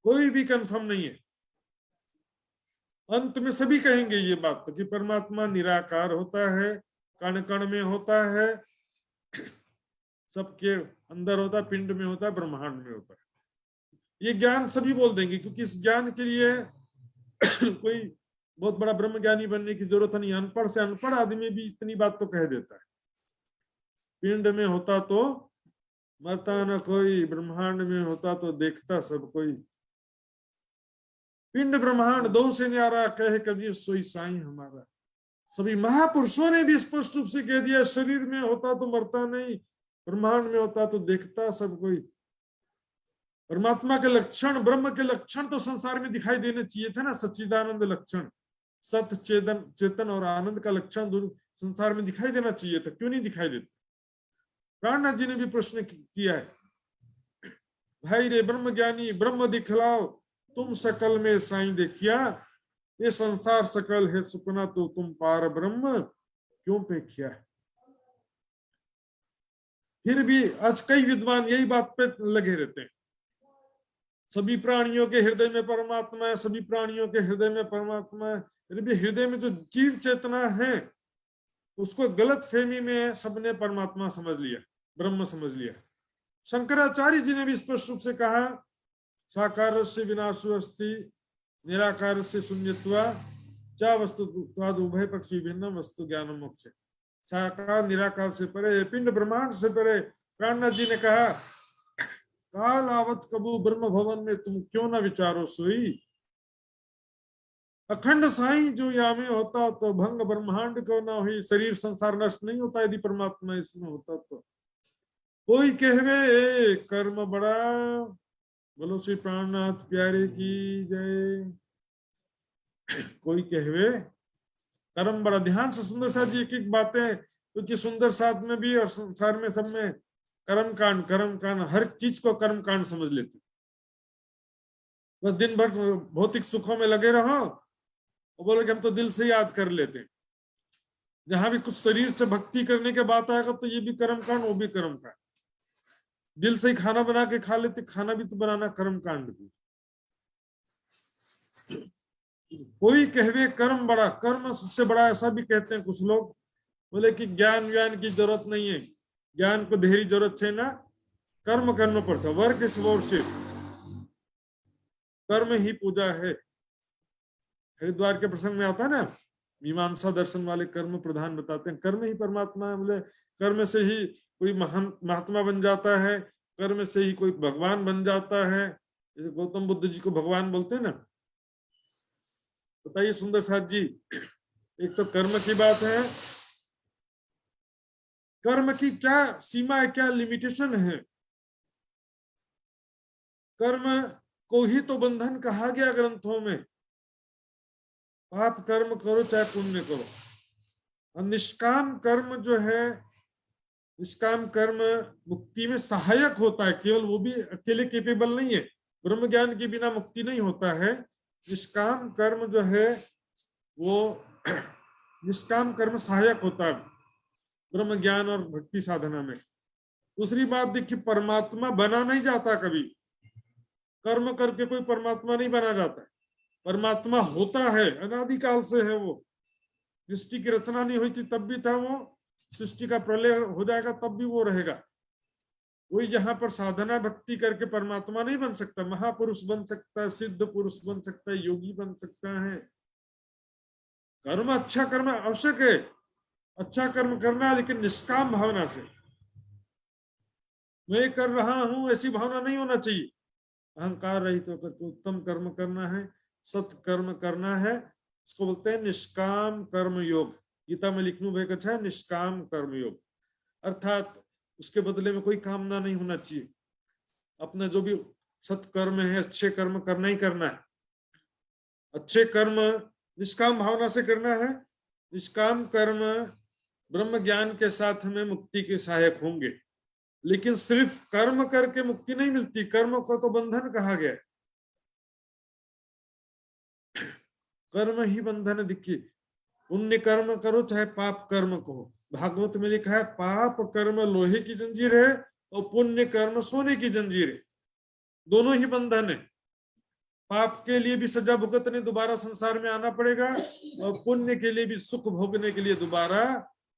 [SPEAKER 1] कोई भी कंफर्म नहीं है। अंत में सभी कहेंगे ये बात तो कि परमात्मा निराकार होता है, कण कण में होता है, सबके अंदर होता है, पिंड में होता है, ब्रह्मांड में होता है। ये ज्ञान सभी बोल देंगे, क्योंकि इस ज्ञान के लिए कोई बहुत बड़ा ब्रह्म ज्ञानी बनने की जरूरत नहीं। अनपढ़ से अनपढ़ आदमी भी इतनी बात तो कह देता है। पिंड में होता तो मरता न कोई, ब्रह्मांड में होता तो देखता सब कोई। पिंड ब्रह्मांड दो से न्यारा, कहे कबीर सोई साईं हमारा। सभी महापुरुषों ने भी स्पष्ट रूप से कह दिया, शरीर में होता तो मरता नहीं, ब्रह्मांड में होता तो देखता सब कोई। परमात्मा के लक्षण, ब्रह्म के लक्षण तो संसार में दिखाई देने चाहिए थे ना, सच्चिदानंद लक्षण, सत्य चेतन और आनंद का लक्षण संसार में दिखाई देना चाहिए था, क्यों नहीं दिखाई देता? प्राणनाथ जी ने भी प्रश्न किया है, भाई रे ब्रह्म ज्ञानी ब्रह्म दिखलाओ, तुम सकल में साईं देखिया, ये संसार सकल है सुपना, तो तुम पार ब्रह्म क्यों पेखिया? फिर भी आज कई विद्वान यही बात पे लगे रहते हैं, सभी प्राणियों के हृदय में परमात्मा है, सभी प्राणियों के हृदय में परमात्मा है। फिर भी हृदय में जो जीव चेतना है उसको गलत फहमी में सबने परमात्मा समझ लिया, ब्रह्म समझ लिया। शंकराचार्य जी ने भी स्पष्ट रूप से कहा, साकार से विनाशो अस्ति, निराकार से शून्यत्वा, चा वस्तुत्वाद उभय पक्षी भिन्न वस्तु ज्ञान मोक्ष। साकार निराकार से परे, पिंड ब्रह्मांड से परे। प्राणनाथ जी ने कहा, काल आवत कबू ब्रह्म भवन में तुम क्यों ना विचारो सोई, अखंड साईं जो यामे होता तो भंग ब्रह्मांड को ना हुई। शरीर संसार नष्ट नहीं होता यदि परमात्मा इसमें होता तो। कोई कहवे कर्म बड़ा, बोलो श्री प्राणनाथ प्यारे की जय। कोई कहवे कर्म बड़ा। ध्यान से सुंदर साथ जी एक एक बातें, क्योंकि सुंदर साथ में भी और संसार में सब में कर्म कांड हर चीज को कर्म कांड समझ लेते। बस दिन भर भौतिक सुखों में लगे रहो और बोले कि हम तो दिल से याद कर लेते हैं। जहां भी कुछ शरीर से भक्ति करने के बात आएगा तो ये भी कर्म कांड, वो भी कर्म कांड। दिल से ही खाना बना के खा लेते, खाना भी तो बनाना कर्म कांड भी। कोई कहवे कर्म बड़ा, कर्म सबसे बड़ा ऐसा भी कहते हैं कुछ लोग। बोले कि ज्ञान व्यान की जरूरत नहीं है, ज्ञान को ढेरी जरूरत है ना, कर्म करना पड़ता। वर्क इज वर्शिप, कर्म ही पूजा है। हरिद्वार के प्रसंग में आता है ना, मीमांसा दर्शन वाले कर्म प्रधान बताते हैं, कर्म ही परमात्मा है। बोले कर्म से ही कोई महान महात्मा बन जाता है, कर्म से ही कोई भगवान बन जाता है। जैसे गौतम बुद्ध जी को भगवान बोलते हैं ना। बताइए सुंदर साथ जी, एक तो कर्म की बात है, कर्म की क्या सीमा है, क्या लिमिटेशन है? कर्म को ही तो बंधन कहा गया ग्रंथों में। पाप कर्म करो चाहे पुण्य करो, और निष्काम कर्म जो है, निष्काम कर्म मुक्ति में सहायक होता है, केवल वो भी अकेले केपेबल नहीं है। ब्रह्म ज्ञान के बिना मुक्ति नहीं होता है। निष्काम कर्म जो है वो निष्काम कर्म सहायक होता है ब्रह्म ज्ञान और भक्ति साधना में। दूसरी बात देखिए, परमात्मा बना नहीं जाता कभी, कर्म करके कोई परमात्मा नहीं बना जाता। परमात्मा होता है, अनादिकाल से है वो। सृष्टि की रचना नहीं हुई थी तब भी था वो, सृष्टि का प्रलय हो जाएगा तब भी वो रहेगा। कोई यहाँ पर साधना भक्ति करके परमात्मा नहीं बन सकता। महापुरुष बन सकता है, सिद्ध पुरुष बन सकता है, योगी बन सकता है। कर्म अच्छा कर्म आवश्यक है, अच्छा कर्म करना है, लेकिन निष्काम भावना से। मैं कर रहा हूं ऐसी भावना नहीं होना चाहिए। अहंकार रहित होकर तो उत्तम कर्म करना है, सत्कर्म करना है, इसको बोलते हैं निष्काम कर्म योग। गीता में लिखनू भाई अच्छा है, निष्काम कर्म योग, अर्थात उसके बदले में कोई कामना नहीं होना चाहिए। अपने जो भी सत्कर्म है, अच्छे कर्म करना ही करना है। अच्छे कर्म निष्काम भावना से करना है। निष्काम कर्म ब्रह्म ज्ञान के साथ में मुक्ति के सहायक होंगे, लेकिन सिर्फ कर्म करके मुक्ति नहीं मिलती। कर्म को तो बंधन कहा गया, कर्म ही बंधन है। देखिए, पुण्य कर्म करो चाहे पाप कर्म करो, भागवत में लिखा है पाप कर्म लोहे की जंजीर है और पुण्य कर्म सोने की जंजीर है। दोनों ही बंधन है। पाप के लिए भी सजा भुगतने दोबारा संसार में आना पड़ेगा, और पुण्य के लिए भी सुख भोगने के लिए दोबारा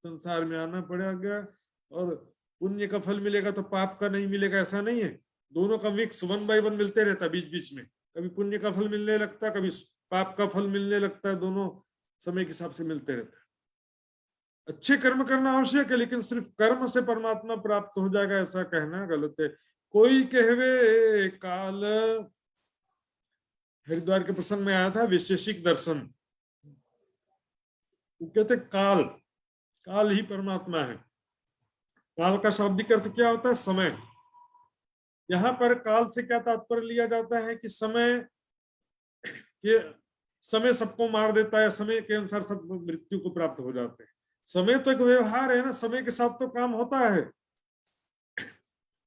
[SPEAKER 1] संसार में आना पड़ेगा। और पुण्य का फल मिलेगा तो पाप का नहीं मिलेगा ऐसा नहीं है। दोनों का मिक्स 1 बाय 1 मिलते रहता है बीच बीच में। कभी पुण्य का फल मिलने लगता है, कभी पाप का फल मिलने लगता है। दोनों समय के हिसाब से मिलते रहता है। अच्छे कर्म करना आवश्यक है, लेकिन सिर्फ कर्म से परमात्मा प्राप्त हो जाएगा ऐसा कहना गलत है। कोई कहवे काल, हरिद्वार के प्रसंग में आया था विशेषिक दर्शन। वो कहते काल, काल ही परमात्मा है। काल का शाब्दिक अर्थ क्या होता है? समय। यहां पर काल से क्या तात्पर्य लिया जाता है कि समय के, समय सबको मार देता है, समय के अनुसार सब मृत्यु को प्राप्त हो जाते हैं। समय तो एक व्यवहार है ना, समय के साथ तो काम होता है।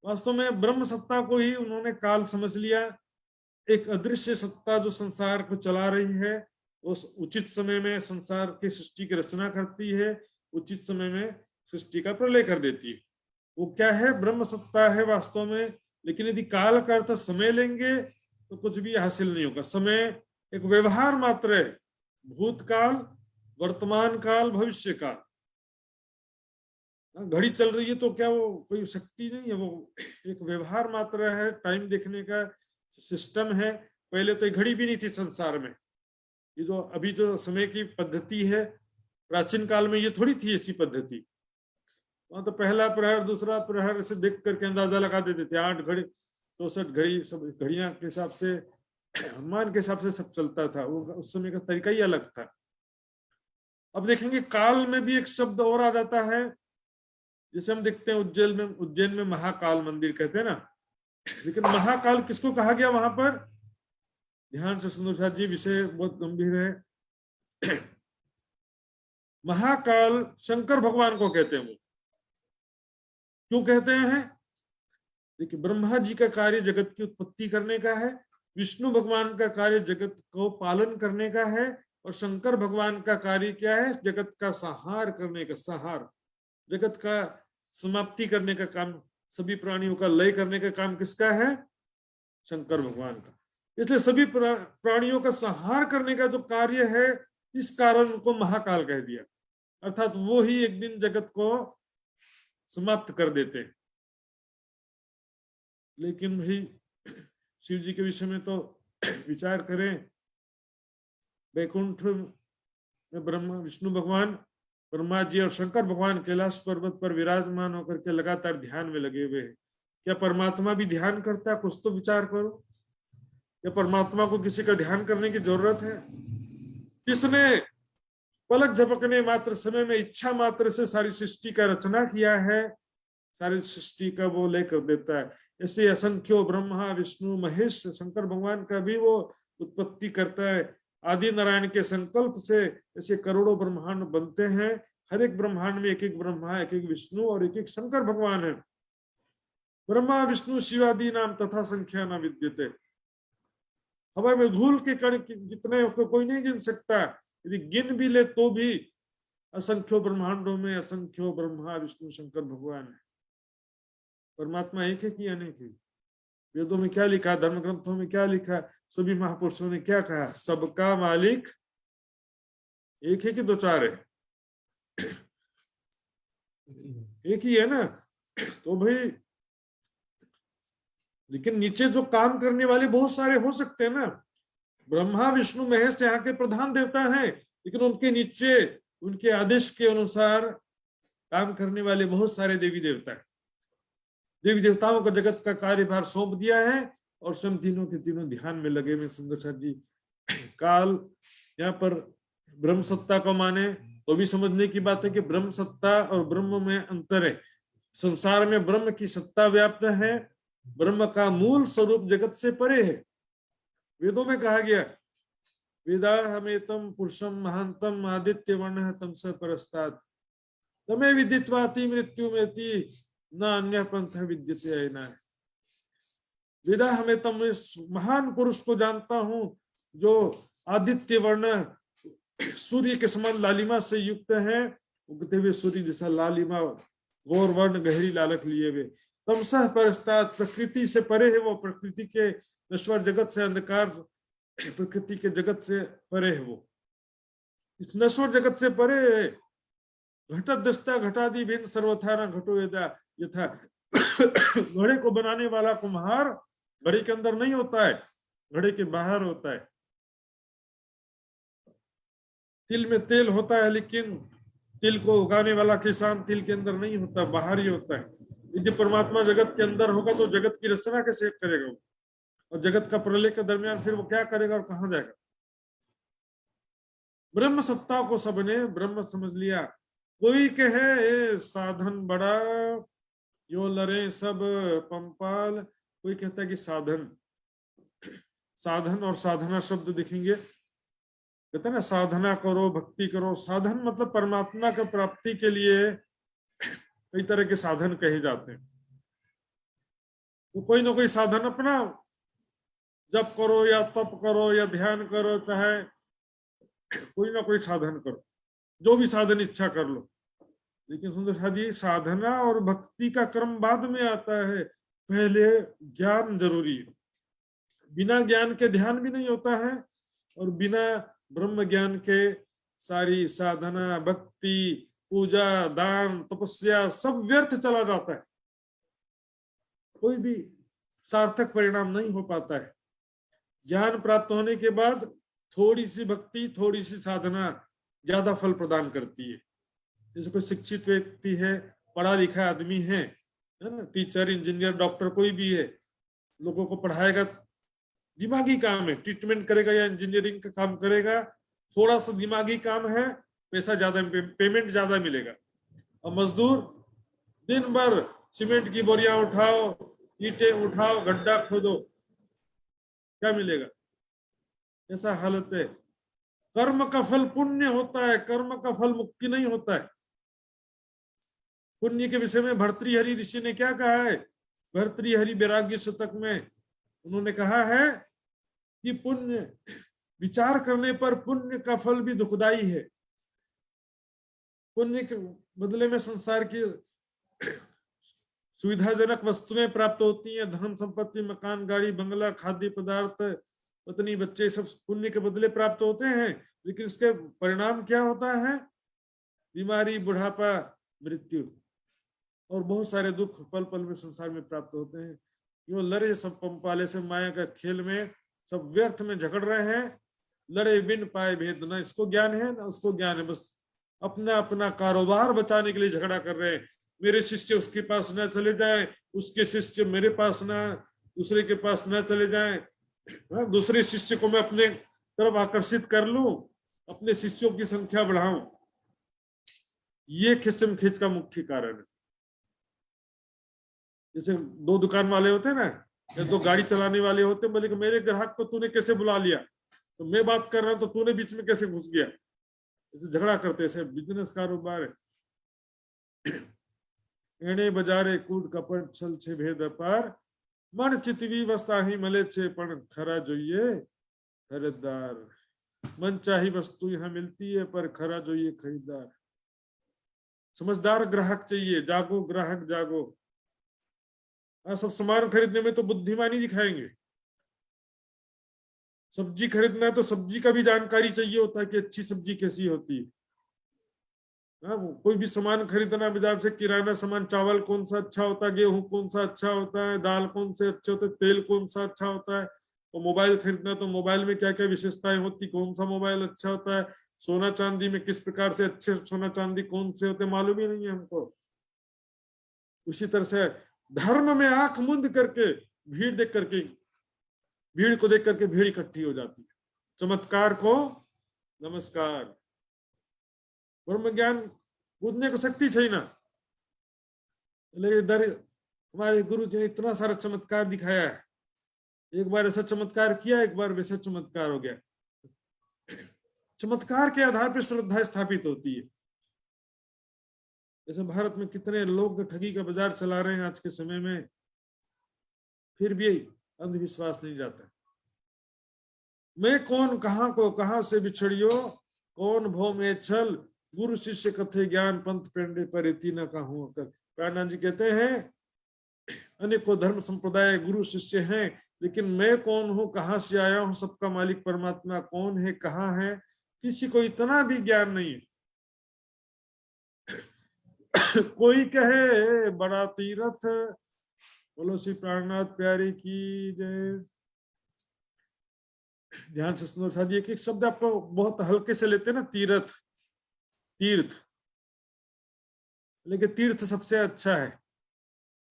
[SPEAKER 1] वास्तव में ब्रह्म सत्ता को ही उन्होंने काल समझ लिया, एक अदृश्य सत्ता जो संसार को चला रही है, उस उचित समय में संसार की सृष्टि की रचना करती है, उचित समय में सृष्टि का प्रलय कर देती है। वो क्या है? ब्रह्म सत्ता है वास्तव में। लेकिन यदि काल का अर्थ समय लेंगे तो कुछ भी हासिल नहीं होगा। समय एक व्यवहार मात्र है, भूतकाल, वर्तमान काल, भविष्य काल। घड़ी चल रही है तो क्या वो कोई शक्ति नहीं है, वो एक व्यवहार मात्र है, टाइम देखने का सिस्टम है। पहले तो घड़ी भी नहीं थी संसार में। ये जो अभी जो समय की पद्धति है, प्राचीन काल में ये थोड़ी थी ऐसी पद्धति। वहां तो पहला प्रहर, दूसरा प्रहर ऐसे देख करके अंदाजा लगा देते थे। 8 घड़ी, 64 घड़ी, सब घड़ियां के हिसाब से, अनुमान के हिसाब से सब चलता था। वो उस समय का तरीका ही अलग था। अब देखेंगे काल में भी एक शब्द और आ जाता है। जैसे हम देखते हैं उज्जैन में महाकाल मंदिर कहते हैं ना, लेकिन महाकाल किसको कहा गया वहां पर? ध्यान से सुनो साथ जी, विषय बहुत गंभीर है। महाकाल शंकर भगवान को कहते हैं। वो क्यों कहते हैं? देखिए, ब्रह्मा जी का कार्य जगत की उत्पत्ति करने का है, विष्णु भगवान का कार्य जगत को पालन करने का है, और शंकर भगवान का कार्य क्या है? जगत का संहार करने का, संहार, जगत का समाप्ति करने का काम, सभी प्राणियों का लय करने का काम किसका है? शंकर भगवान का। इसलिए सभी प्राणियों का संहार करने का जो कार्य है, इस कारण उनको महाकाल कह दिया। अर्थात वो ही एक दिन जगत को समाप्त कर देते हैं। लेकिन भाई शिव जी के विषय में तो विचार करें, वैकुंठ में ब्रह्मा विष्णु भगवान, ब्रह्मा जी और शंकर भगवान कैलाश पर्वत पर विराजमान होकर के लगातार ध्यान में लगे हुए हैं। क्या परमात्मा भी ध्यान करता है? कुछ तो विचार करो। क्या परमात्मा को किसी का ध्यान करने की जरूरत है? किसने पलक झपकने मात्र समय में इच्छा मात्र से सारी सृष्टि का रचना किया है, सारी सृष्टि का वो लेकर देता है। ऐसे असंख्यो ब्रह्मा विष्णु महेश शंकर भगवान का भी वो उत्पत्ति करता है। आदि नारायण के संकल्प से ऐसे करोड़ों ब्रह्मांड बनते हैं। हर एक ब्रह्मांड में एक एक ब्रह्मा, एक एक विष्णु और एक एक शंकर भगवान है। ब्रह्मा विष्णु शिवादि नाम तथा संख्या न विद्यते। हवा में धूल के कण जितने उसको कोई नहीं गिन सकता। यदि गिन भी ले तो भी असंख्यो ब्रह्मांडों में असंख्यो ब्रह्मा विष्णु शंकर भगवान है। परमात्मा एक है कि अनेक है? वेदों में क्या लिखा, धर्म ग्रंथों में क्या लिखा, सभी महापुरुषों ने क्या कहा? सबका मालिक एक है कि दो चार है? एक ही है ना। तो भाई, लेकिन नीचे जो काम करने वाले बहुत सारे हो सकते हैं ना। ब्रह्मा विष्णु महेश यहाँ के प्रधान देवता हैं, लेकिन उनके नीचे उनके आदेश के अनुसार काम करने वाले बहुत सारे देवी देवता है। देवी देवताओं को जगत का कार्यभार सौंप दिया है और स्वयं तीनों के तीनों ध्यान में लगे हुए। सुंदर सर जी, काल यहाँ पर ब्रह्म सत्ता को माने तो भी समझने की बात है कि ब्रह्म सत्ता और ब्रह्म में अंतर है। संसार में ब्रह्म की सत्ता व्याप्त है, ब्रह्म का मूल स्वरूप जगत से परे है। वेदों में कहा गया, वेदा हमेतम पुरुषम महांतम आदित्य वर्ण तम स परस्तात् तमे विदित्वाति मृत्यु में न अन्य पंथ विद्यते। वेदा हमें तम, महान पुरुष को जानता हूं जो आदित्य वर्ण सूर्य के समान लालिमा से युक्त है, उगते हुए सूर्य जैसा लालिमा गौर वर्ण गहरी लालक लिए हुए। तमसह परस्तात्, प्रकृति से परे है वो, प्रकृति के नश्वर जगत से, अंधकार प्रकृति के जगत से परे है वो, इस नश्वर जगत से परे है। घटदस्ता घटादि भिन्न सर्वथा न घटो यथा। घड़े को बनाने वाला कुम्हार घड़े के अंदर नहीं होता है, घड़े के बाहर होता है। तिल में तेल होता है, लेकिन तिल को उगाने वाला किसान तिल के अंदर नहीं होता, बाहर ही होता है। यदि परमात्मा जगत के अंदर होगा तो जगत की रचना कैसे करेगा वो? और जगत का प्रलय के दरमियान फिर वो क्या करेगा और कहां जाएगा? ब्रह्म सत्ता को सबने ब्रह्म समझ लिया। कोई कहे ए साधन बड़ा, यो लरे सब पंपाल। कोई कहता है कि साधन, साधन और साधना शब्द देखेंगे कहते हैं ना साधना करो, भक्ति करो। साधन मतलब परमात्मा की प्राप्ति के लिए कई तरह के साधन कहे जाते हैं। तो कोई ना कोई साधन अपनाओ, जप करो या तप करो या ध्यान करो, चाहे कोई ना कोई साधन करो, जो भी साधन इच्छा कर लो। लेकिन सुंदर साथ जी, साधना और भक्ति का क्रम बाद में आता है, पहले ज्ञान जरूरी है। बिना ज्ञान के ध्यान भी नहीं होता है, और बिना ब्रह्म ज्ञान के सारी साधना, भक्ति, पूजा, दान, तपस्या सब व्यर्थ चला जाता है, कोई भी सार्थक परिणाम नहीं हो पाता है। ज्ञान प्राप्त होने के बाद थोड़ी सी भक्ति, थोड़ी सी साधना ज्यादा फल प्रदान करती है। जैसे कोई शिक्षित व्यक्ति है, पढ़ा लिखा आदमी है ना, टीचर, इंजीनियर, डॉक्टर कोई भी है, लोगों को पढ़ाएगा, दिमागी काम है, ट्रीटमेंट करेगा या इंजीनियरिंग का काम करेगा, थोड़ा सा दिमागी काम है, पैसा ज्यादा, पेमेंट ज्यादा मिलेगा। और मजदूर दिन भर सीमेंट की बोरियां उठाओ, ईंटें उठाओ, गड्ढा खोदो, क्या मिलेगा? ऐसा हालत है। कर्म का फल पुण्य होता है, कर्म का फल मुक्ति नहीं होता है। पुण्य के विषय में भर्तृहरि ऋषि ने क्या कहा है? भर्तृहरि वैराग्य शतक में उन्होंने कहा है कि पुण्य, विचार करने पर पुण्य का फल भी दुखदाई है। पुण्य के बदले में संसार की सुविधाजनक वस्तुएं प्राप्त होती हैं, धन संपत्ति, मकान, गाड़ी, बंगला, खाद्य पदार्थ, पत्नी, बच्चे, सब पुण्य के बदले प्राप्त होते हैं। लेकिन इसके परिणाम क्या होता है? बीमारी, बुढ़ापा, मृत्यु और बहुत सारे दुख पल पल में संसार में प्राप्त होते हैं। क्यों लड़े सब पंपाले से माया का खेल में, सब व्यर्थ में झगड़ रहे हैं, लड़े बिन पाए भेद, ना इसको ज्ञान है ना उसको ज्ञान है, बस अपना अपना कारोबार बचाने के लिए झगड़ा कर रहे हैं। मेरे शिष्य उसके पास ना चले जाए, उसके शिष्य मेरे पास ना, दूसरे के पास ना चले जाए, दूसरे शिष्य को मैं अपने तरफ आकर्षित कर लूं, अपने शिष्यों की संख्या बढ़ाऊं। ये खिस्म खींच का मुख्य कारण है। जैसे दो दुकान वाले होते हैं ना, या दो गाड़ी चलाने वाले होते हैं, बोले कि मेरे ग्राहक को तूने कैसे बुला लिया, तो मैं बात कर रहा हूं तो तूने बीच में कैसे घुस गया, ऐसे झगड़ा करते, ऐसे बिजनेस कारोबार है। एणे बजारे कूड़ कपट छल छे भेद अपार, मन चितवी वस्ता ही मले छे पण खरा जोइए खरीदार। मन चाही वस्तु यहाँ मिलती है पर खरा जोइए खरीदार। समझदार ग्राहक चाहिए, जागो ग्राहक जागो। सब सामान खरीदने में तो बुद्धिमानी दिखाएंगे। सब्जी खरीदना है तो सब्जी का भी जानकारी चाहिए होता है कि अच्छी सब्जी कैसी होती है। कोई भी सामान खरीदना बाजार से, किराना सामान, चावल कौन सा अच्छा होता है, गेहूं कौन सा अच्छा होता है, दाल कौन से अच्छे होते हैं, तेल कौन सा अच्छा होता है। तो मोबाइल खरीदना तो मोबाइल में क्या क्या विशेषताएं होती, कौन सा मोबाइल अच्छा होता है, सोना चांदी में किस प्रकार से अच्छे सोना चांदी कौन से होते, मालूम ही नहीं है हमको। उसी तरह से धर्म में आंख मूंद करके, भीड़ देख करके, भीड़ को देख करके भीड़ इकट्ठी हो जाती है। चमत्कार को नमस्कार। ब्रह्म ज्ञान बुझने को शक्ति चाहिए ना, लेकिन हमारे गुरु जी ने इतना सारा चमत्कार दिखाया है। एक बार ऐसा चमत्कार किया, एक बार वैसा चमत्कार हो गया। चमत्कार के आधार पर श्रद्धा स्थापित होती है। जैसे भारत में कितने लोग ठगी का बाजार चला रहे हैं आज के समय में, फिर भी अंधविश्वास नहीं जाता। मैं कौन कहां को कहां से बिछड़ियो, कौन भो में छल, गुरु शिष्य कथे ज्ञान पंथ पेंडे पर न कहूं कर। प्राणानंद जी कहते हैं अनेकों धर्म संप्रदाय गुरु शिष्य हैं, लेकिन मैं कौन हूं, कहां से आया हूं, सबका मालिक परमात्मा कौन है, कहां है, किसी को इतना भी ज्ञान नहीं है। कोई कहे बड़ा तीर्थ, बोलो श्री प्राणनाथ प्यारी की जय। ध्यान से सुनो साथ, एक एक शब्द आपको बहुत हल्के से लेते हैं ना, तीर्थ, तीर्थ, लेकिन तीर्थ सबसे अच्छा है।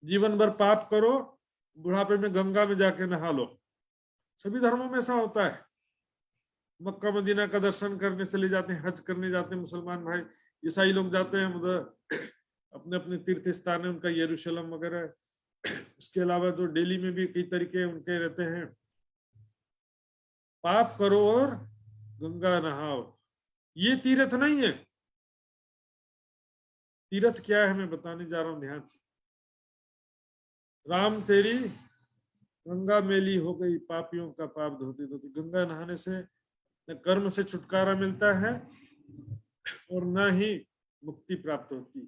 [SPEAKER 1] जीवन भर पाप करो, बुढ़ापे में गंगा में जाके नहा लो। सभी धर्मों में ऐसा होता है। मक्का मदीना का दर्शन करने चले जाते हैं, हज करने जाते हैं मुसलमान भाई, ईसाई लोग जाते हैं उधर अपने अपने तीर्थ स्थान है उनका, यरूशलेम वगैरह। इसके अलावा तो दिल्ली में भी कई तरीके उनके रहते हैं। पाप करो और गंगा नहाओ। ये तीर्थ नहीं है। तीर्थ क्या है मैं बताने जा रहा हूं, ध्यान से। राम तेरी गंगा मैली हो गई, पापियों का पाप धोती धोती। गंगा नहाने से न कर्म से छुटकारा मिलता है और न ही मुक्ति प्राप्त होती।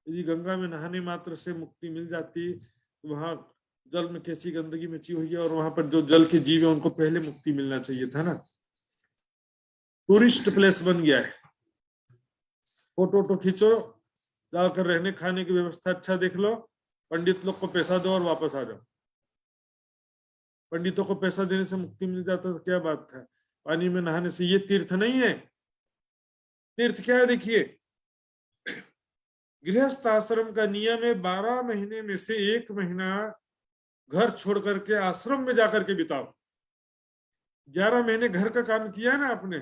[SPEAKER 1] यदि गंगा में नहाने मात्र से मुक्ति मिल जाती तो वहां जल में कैसी गंदगी मची हुई है, और वहां पर जो जल के जीव है उनको पहले मुक्ति मिलना चाहिए था ना। टूरिस्ट प्लेस बन गया है। फोटो वोटो खींचो, जाकर रहने खाने की व्यवस्था अच्छा देख लो, पंडित लोग को पैसा दो और वापस आ जाओ। पंडितों को पैसा देने से मुक्ति मिल जाता तो क्या बात था। पानी में नहाने से ये तीर्थ नहीं है। तीर्थ क्या है देखिए, गृहस्थ आश्रम का नियम है 12 महीने में से 1 महीना घर छोड़ करके आश्रम में जाकर के बिताओ। 11 महीने घर का काम किया ना आपने,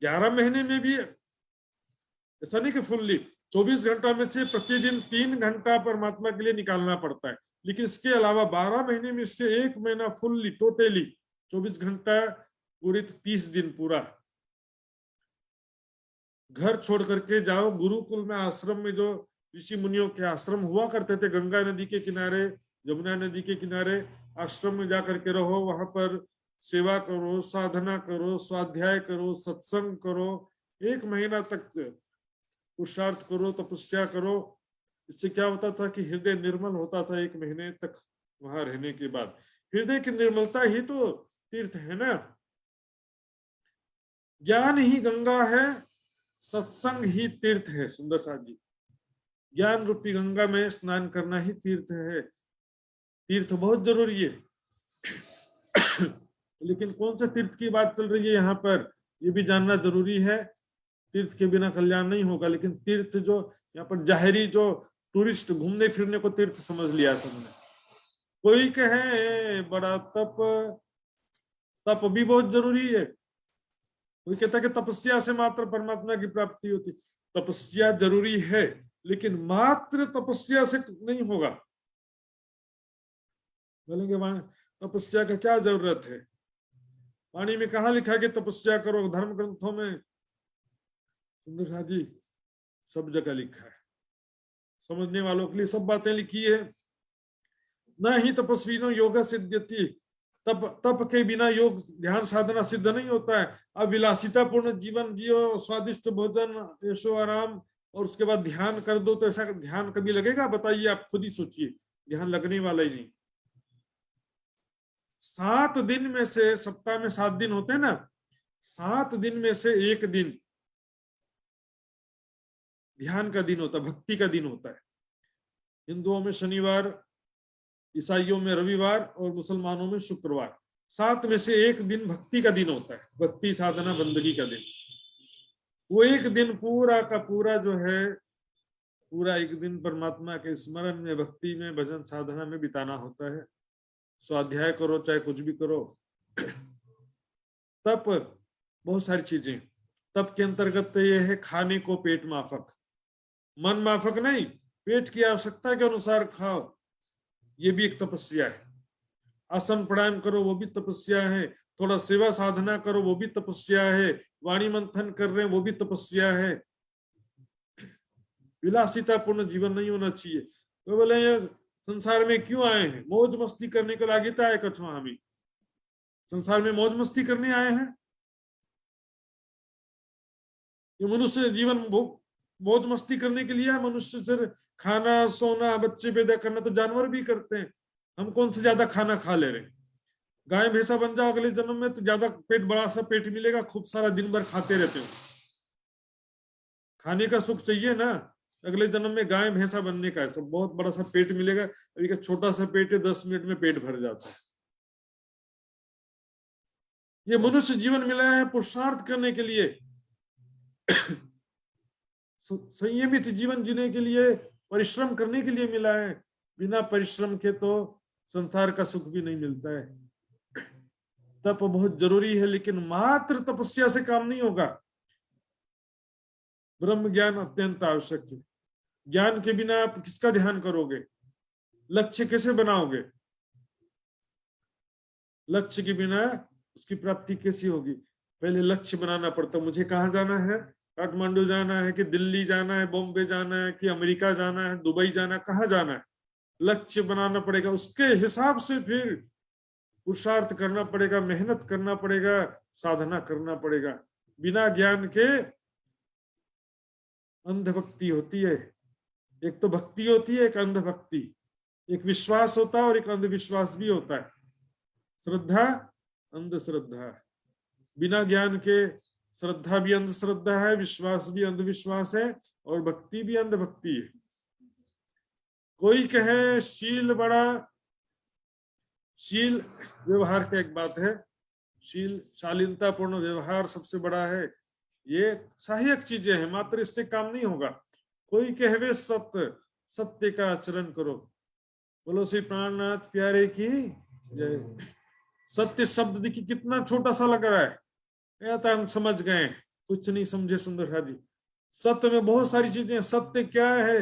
[SPEAKER 1] 11 महीने में भी ऐसा नहीं कि फुल्ली 24 घंटा में से प्रतिदिन 3 घंटा परमात्मा के लिए निकालना पड़ता है, लेकिन इसके अलावा 12 महीने में से 1 महीना फुल्ली टोटली 24 घंटा पूरे 30 दिन पूरा घर छोड़ करके जाओ। गुरुकुल में आश्रम में जो ऋषि मुनियों के आश्रम हुआ करते थे गंगा नदी के किनारे, यमुना नदी के किनारे, आश्रम में जाकर के रहो, वहां पर सेवा करो, साधना करो, स्वाध्याय करो, सत्संग करो, 1 महीना तक पुरुषार्थ करो, तपस्या करो। इससे क्या होता था कि हृदय निर्मल होता था 1 महीने तक वहां रहने के बाद। हृदय की निर्मलता ही तो तीर्थ है ना। ज्ञान ही गंगा है, सत्संग ही तीर्थ है। सुंदर साथ जी, ज्ञान रूपी गंगा में स्नान करना ही तीर्थ है। तीर्थ बहुत जरूरी है। लेकिन कौन सा तीर्थ की बात चल रही है यहाँ पर, ये भी जानना जरूरी है। तीर्थ के बिना कल्याण नहीं होगा, लेकिन तीर्थ जो यहाँ पर जाहिरी जो टूरिस्ट घूमने फिरने को तीर्थ समझ लिया सबने। कोई कहे बड़ा तप, तप भी बहुत जरूरी है। कोई कहता है कि तपस्या से मात्र परमात्मा की प्राप्ति होती। तपस्या जरूरी है, लेकिन मात्र तपस्या से नहीं होगा। बोलेंगे वहां तपस्या का क्या जरूरत है, वाणी में कहा लिखा कि तपस्या करो, धर्म ग्रंथों में सुंदर साथ जी सब जगह लिखा है। समझने वालों के लिए सब बातें लिखी है। न ही तपस्विनो योग सिद्ध्यति, तप तप के बिना योग ध्यान साधना सिद्ध नहीं होता है। अब विलासिता पूर्ण जीवन जियो, स्वादिष्ट भोजन, ऐशो आराम, और उसके बाद ध्यान कर दो तो ऐसा ध्यान कभी लगेगा? बताइए, आप खुद ही सोचिए, ध्यान लगने वाला ही नहीं। 7 दिन में से, सप्ताह में 7 दिन होते हैं ना, 7 दिन में से 1 दिन ध्यान का दिन होता है, भक्ति का दिन होता है। हिंदुओं में शनिवार, ईसाइयों में रविवार और मुसलमानों में शुक्रवार। 7 में से 1 दिन भक्ति का दिन होता है, भक्ति साधना बंदगी का दिन। वो 1 दिन पूरा का पूरा जो है, पूरा 1 दिन परमात्मा के स्मरण में, भक्ति में, भजन साधना में बिताना होता है। स्वाध्याय करो चाहे कुछ भी करो। तप बहुत सारी चीजें। तप के अंतर्गत तो ये है खाने को पेट माफक, मन माफक नहीं, पेट की आवश्यकता के अनुसार खाओ, ये भी एक तपस्या है। आसन प्राणायाम करो, वो भी तपस्या है। थोड़ा सेवा साधना करो, वो भी तपस्या है। वाणी मंथन कर रहे हैं, वो भी तपस्या है। विलासितापूर्ण जीवन नहीं होना चाहिए। तो बोले ये संसार में क्यों आए हैं? मौज मस्ती करने के लागे आए कछुआ, हमें संसार में मौज मस्ती करने आए हैं। ये मनुष्य जीवन मौज मस्ती करने के लिए है। मनुष्य सिर्फ खाना, सोना, बच्चे पैदा करना तो जानवर भी करते हैं। हम कौन से ज्यादा खाना खा ले रहे हैं? गाय भैंसा बन जाओ अगले जन्म में तो ज्यादा पेट, बड़ा सा पेट मिलेगा, खूब सारा दिन भर खाते रहते हो। खाने का सुख चाहिए ना, अगले जन्म में गाय भैंसा बनने का है। सब बहुत बड़ा सा पेट मिलेगा, अभी का छोटा सा पेट है, 10 मिनट में पेट भर जाता है। ये मनुष्य जीवन मिला है पुरुषार्थ करने के लिए, संयमित जीवन जीने के लिए, परिश्रम करने के लिए मिला है। बिना परिश्रम के तो संसार का सुख भी नहीं मिलता है। तप बहुत जरूरी है, लेकिन मात्र तपस्या से काम नहीं होगा। ब्रह्म ज्ञान अत्यंत आवश्यक है। ज्ञान के बिना आप किसका ध्यान करोगे? लक्ष्य कैसे बनाओगे? लक्ष्य के बिना उसकी प्राप्ति कैसी होगी? पहले लक्ष्य बनाना पड़ता। मुझे कहाँ जाना है, काठमांडू जाना है कि दिल्ली जाना है, बॉम्बे जाना है कि अमेरिका जाना है, दुबई जाना है, कहाँ जाना है, लक्ष्य बनाना पड़ेगा। उसके हिसाब से फिर पुरुषार्थ करना पड़ेगा, मेहनत करना पड़ेगा, साधना करना पड़ेगा। बिना ज्ञान के अंधभक्ति होती है। एक तो भक्ति होती है, एक अंधभक्ति, एक विश्वास होता है और एक अंधविश्वास भी होता है। श्रद्धा, अंधश्रद्धा। बिना ज्ञान के श्रद्धा भी अंधश्रद्धा है, विश्वास भी अंधविश्वास है और भक्ति भी अंधभक्ति है। कोई कहे शील बड़ा, शील व्यवहार का एक बात है, शील शालीनतापूर्ण व्यवहार सबसे बड़ा है। ये सहायक चीजें हैं, मात्र इससे काम नहीं होगा। कोई कहवे सत्य, सत्य का आचरण करो। बोलो श्री प्राणनाथ प्यारे की जय। सत्य शब्द देखिए कितना छोटा सा लग रहा है, या तो हम समझ गए, कुछ नहीं समझे सुंदर जी। सत्य में बहुत सारी चीजें। सत्य क्या है?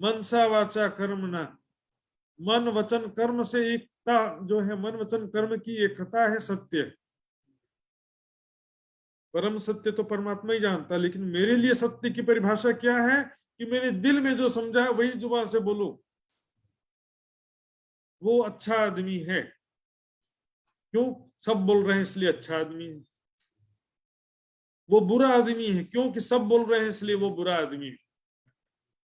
[SPEAKER 1] मनसा वाचा कर्मणा, मन वचन कर्म से एकता जो है, मन वचन कर्म की एकता है सत्य। परम सत्य तो परमात्मा ही जानता, लेकिन मेरे लिए सत्य की परिभाषा क्या है कि मेरे दिल में जो समझा है वही जुबान से बोलो। वो अच्छा आदमी है। क्यों? सब बोल रहे हैं इसलिए अच्छा आदमी है। वो बुरा आदमी है क्योंकि सब बोल रहे हैं इसलिए वो बुरा आदमी है।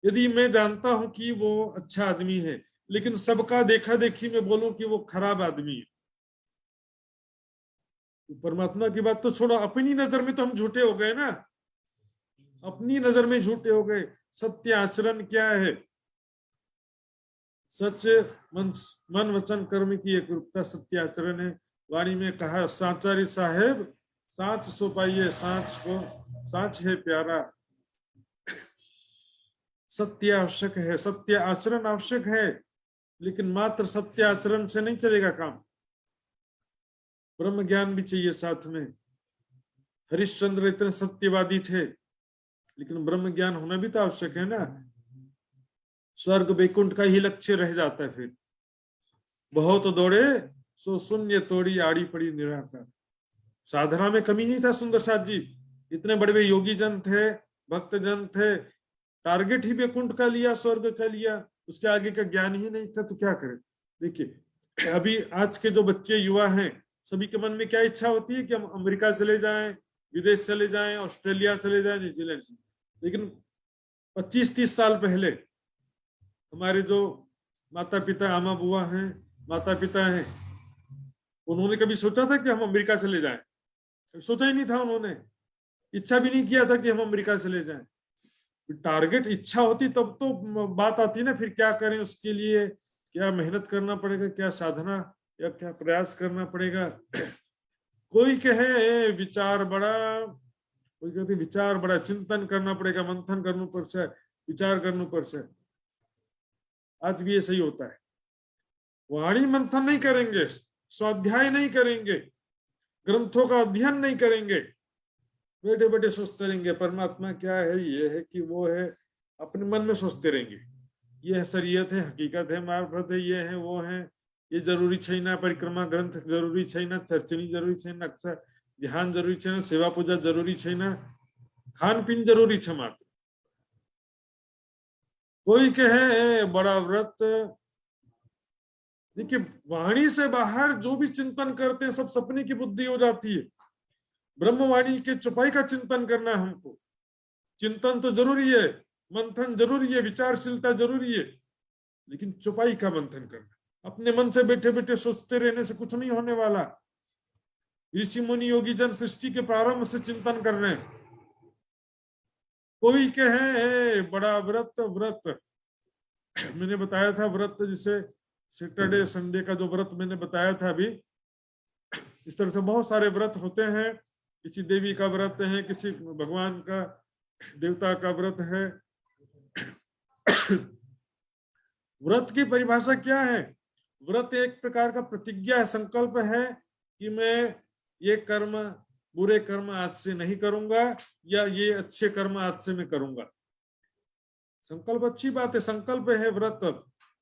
[SPEAKER 1] यदि मैं जानता हूं कि वो अच्छा आदमी है, लेकिन सबका देखा देखी में बोलूं कि वो खराब आदमी है, तो परमात्मा की बात तो छोड़ो, अपनी नजर में तो हम झूठे हो गए ना। अपनी नजर में झूठे हो गए। सत्य आचरण क्या है? सच मन वचन कर्म की एक रूपता सत्य आचरण है। वाणी में कहा साचारी साहेब साच सो पाइए, साच को साच है प्यारा। सत्य आवश्यक है, सत्य आचरण आवश्यक है, लेकिन मात्र सत्य आचरण से नहीं चलेगा काम। ब्रह्म ज्ञान भी चाहिए साथ में। हरिश्चंद्र इतने सत्यवादी थे, लेकिन ब्रह्म ज्ञान होना भी तो आवश्यक है ना। स्वर्ग वैकुंठ का ही लक्ष्य रह जाता है फिर। बहुत दौड़े सो शून्य तोड़ी, आड़ी पड़ी निराकार। साधना में कमी नहीं था सुंदर साथ जी। इतने बड़े बड़े योगी जन थे, भक्त जन थे, टारगेट ही वैकुंठ का लिया, स्वर्ग का लिया, उसके आगे का ज्ञान ही नहीं था, तो क्या करें। देखिए अभी आज के जो बच्चे युवा हैं, सभी के मन में क्या इच्छा होती है कि हम अमेरिका चले जाएं, विदेश चले जाएं, ऑस्ट्रेलिया चले जाएं, न्यूजीलैंड से। लेकिन 25-30 साल पहले हमारे जो माता पिता, आमा बुआ हैं, माता पिता हैं, उन्होंने कभी सोचा था कि हम अमेरिका चले जाएं? सोचा ही नहीं था उन्होंने। इच्छा भी नहीं किया था कि हम अमेरिका चले जाएं। टारगेट इच्छा होती तब तो बात आती ना, फिर क्या करें, उसके लिए क्या मेहनत करना पड़ेगा, क्या साधना या क्या प्रयास करना पड़ेगा। कोई कहे विचार बड़ा, कोई कहते विचार बड़ा, चिंतन करना पड़ेगा, मंथन करने पर से, विचार करने पर से। आज भी ऐसा ही होता है। वाणी मंथन नहीं करेंगे, स्वाध्याय नहीं करेंगे, ग्रंथों का अध्ययन नहीं करेंगे, बैठे बैठे सोचते रहेंगे परमात्मा क्या है, ये है कि वो है, अपने मन में सोचते रहेंगे। ये है शरीयत है, हकीकत है, मार्फत है, ये है वो है, ये जरूरी छैना, परिक्रमा ग्रंथ जरूरी छैना, चर्चनी जरूरी छैना, अक्सर ध्यान जरूरी छैना, सेवा पूजा जरूरी छैना, खान पीन जरूरी छ मात्र। कोई कहे बड़ा व्रत। देखिए वाणी से बाहर जो भी चिंतन करते हैं सब सपने की बुद्धि हो जाती है। ब्रह्मवाणी के चौपाई का चिंतन करना है हमको। चिंतन तो जरूरी है, मंथन जरूरी है, विचारशीलता जरूरी है, लेकिन चौपाई का मंथन करना। अपने मन से बैठे बैठे सोचते रहने से कुछ नहीं होने वाला। ऋषि मुनि योगी जन सृष्टि के प्रारंभ से चिंतन कर रहे हैं। कोई कहे बड़ा व्रत, व्रत मैंने बताया था व्रत, जिसे सैटरडे संडे का जो व्रत मैंने बताया था अभी, इस तरह से बहुत सारे व्रत होते हैं। किसी देवी का व्रत है, किसी भगवान का, देवता का व्रत है। व्रत की परिभाषा क्या है? व्रत एक प्रकार का प्रतिज्ञा है, संकल्प है कि मैं ये कर्म, बुरे कर्म आज से नहीं करूंगा, या ये अच्छे कर्म आज से मैं करूंगा। संकल्प अच्छी बात है, संकल्प है व्रत।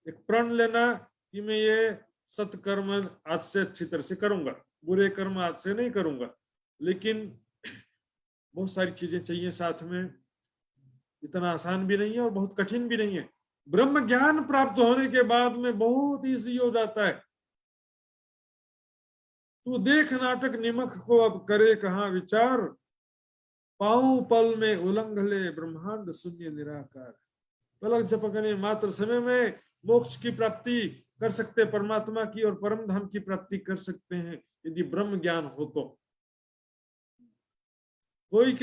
[SPEAKER 1] एक प्रण लेना कि मैं ये सत्कर्म आज से अच्छी तरह से करूंगा, बुरे कर्म आज से नहीं करूंगा। लेकिन बहुत सारी चीजें चाहिए साथ में, इतना आसान भी नहीं है और बहुत कठिन भी नहीं है। ब्रह्म ज्ञान प्राप्त होने के बाद में बहुत ईजी हो जाता है। तू देख नाटक निमक को अब करे कहाँ विचार, पाऊं पल में उलंघ ले ब्रह्मांड शून्य निराकार। पलक झपकने मात्र समय में मोक्ष की प्राप्ति कर सकते, परमात्मा की और परम धाम की प्राप्ति कर सकते हैं यदि ब्रह्म ज्ञान हो तो। कोई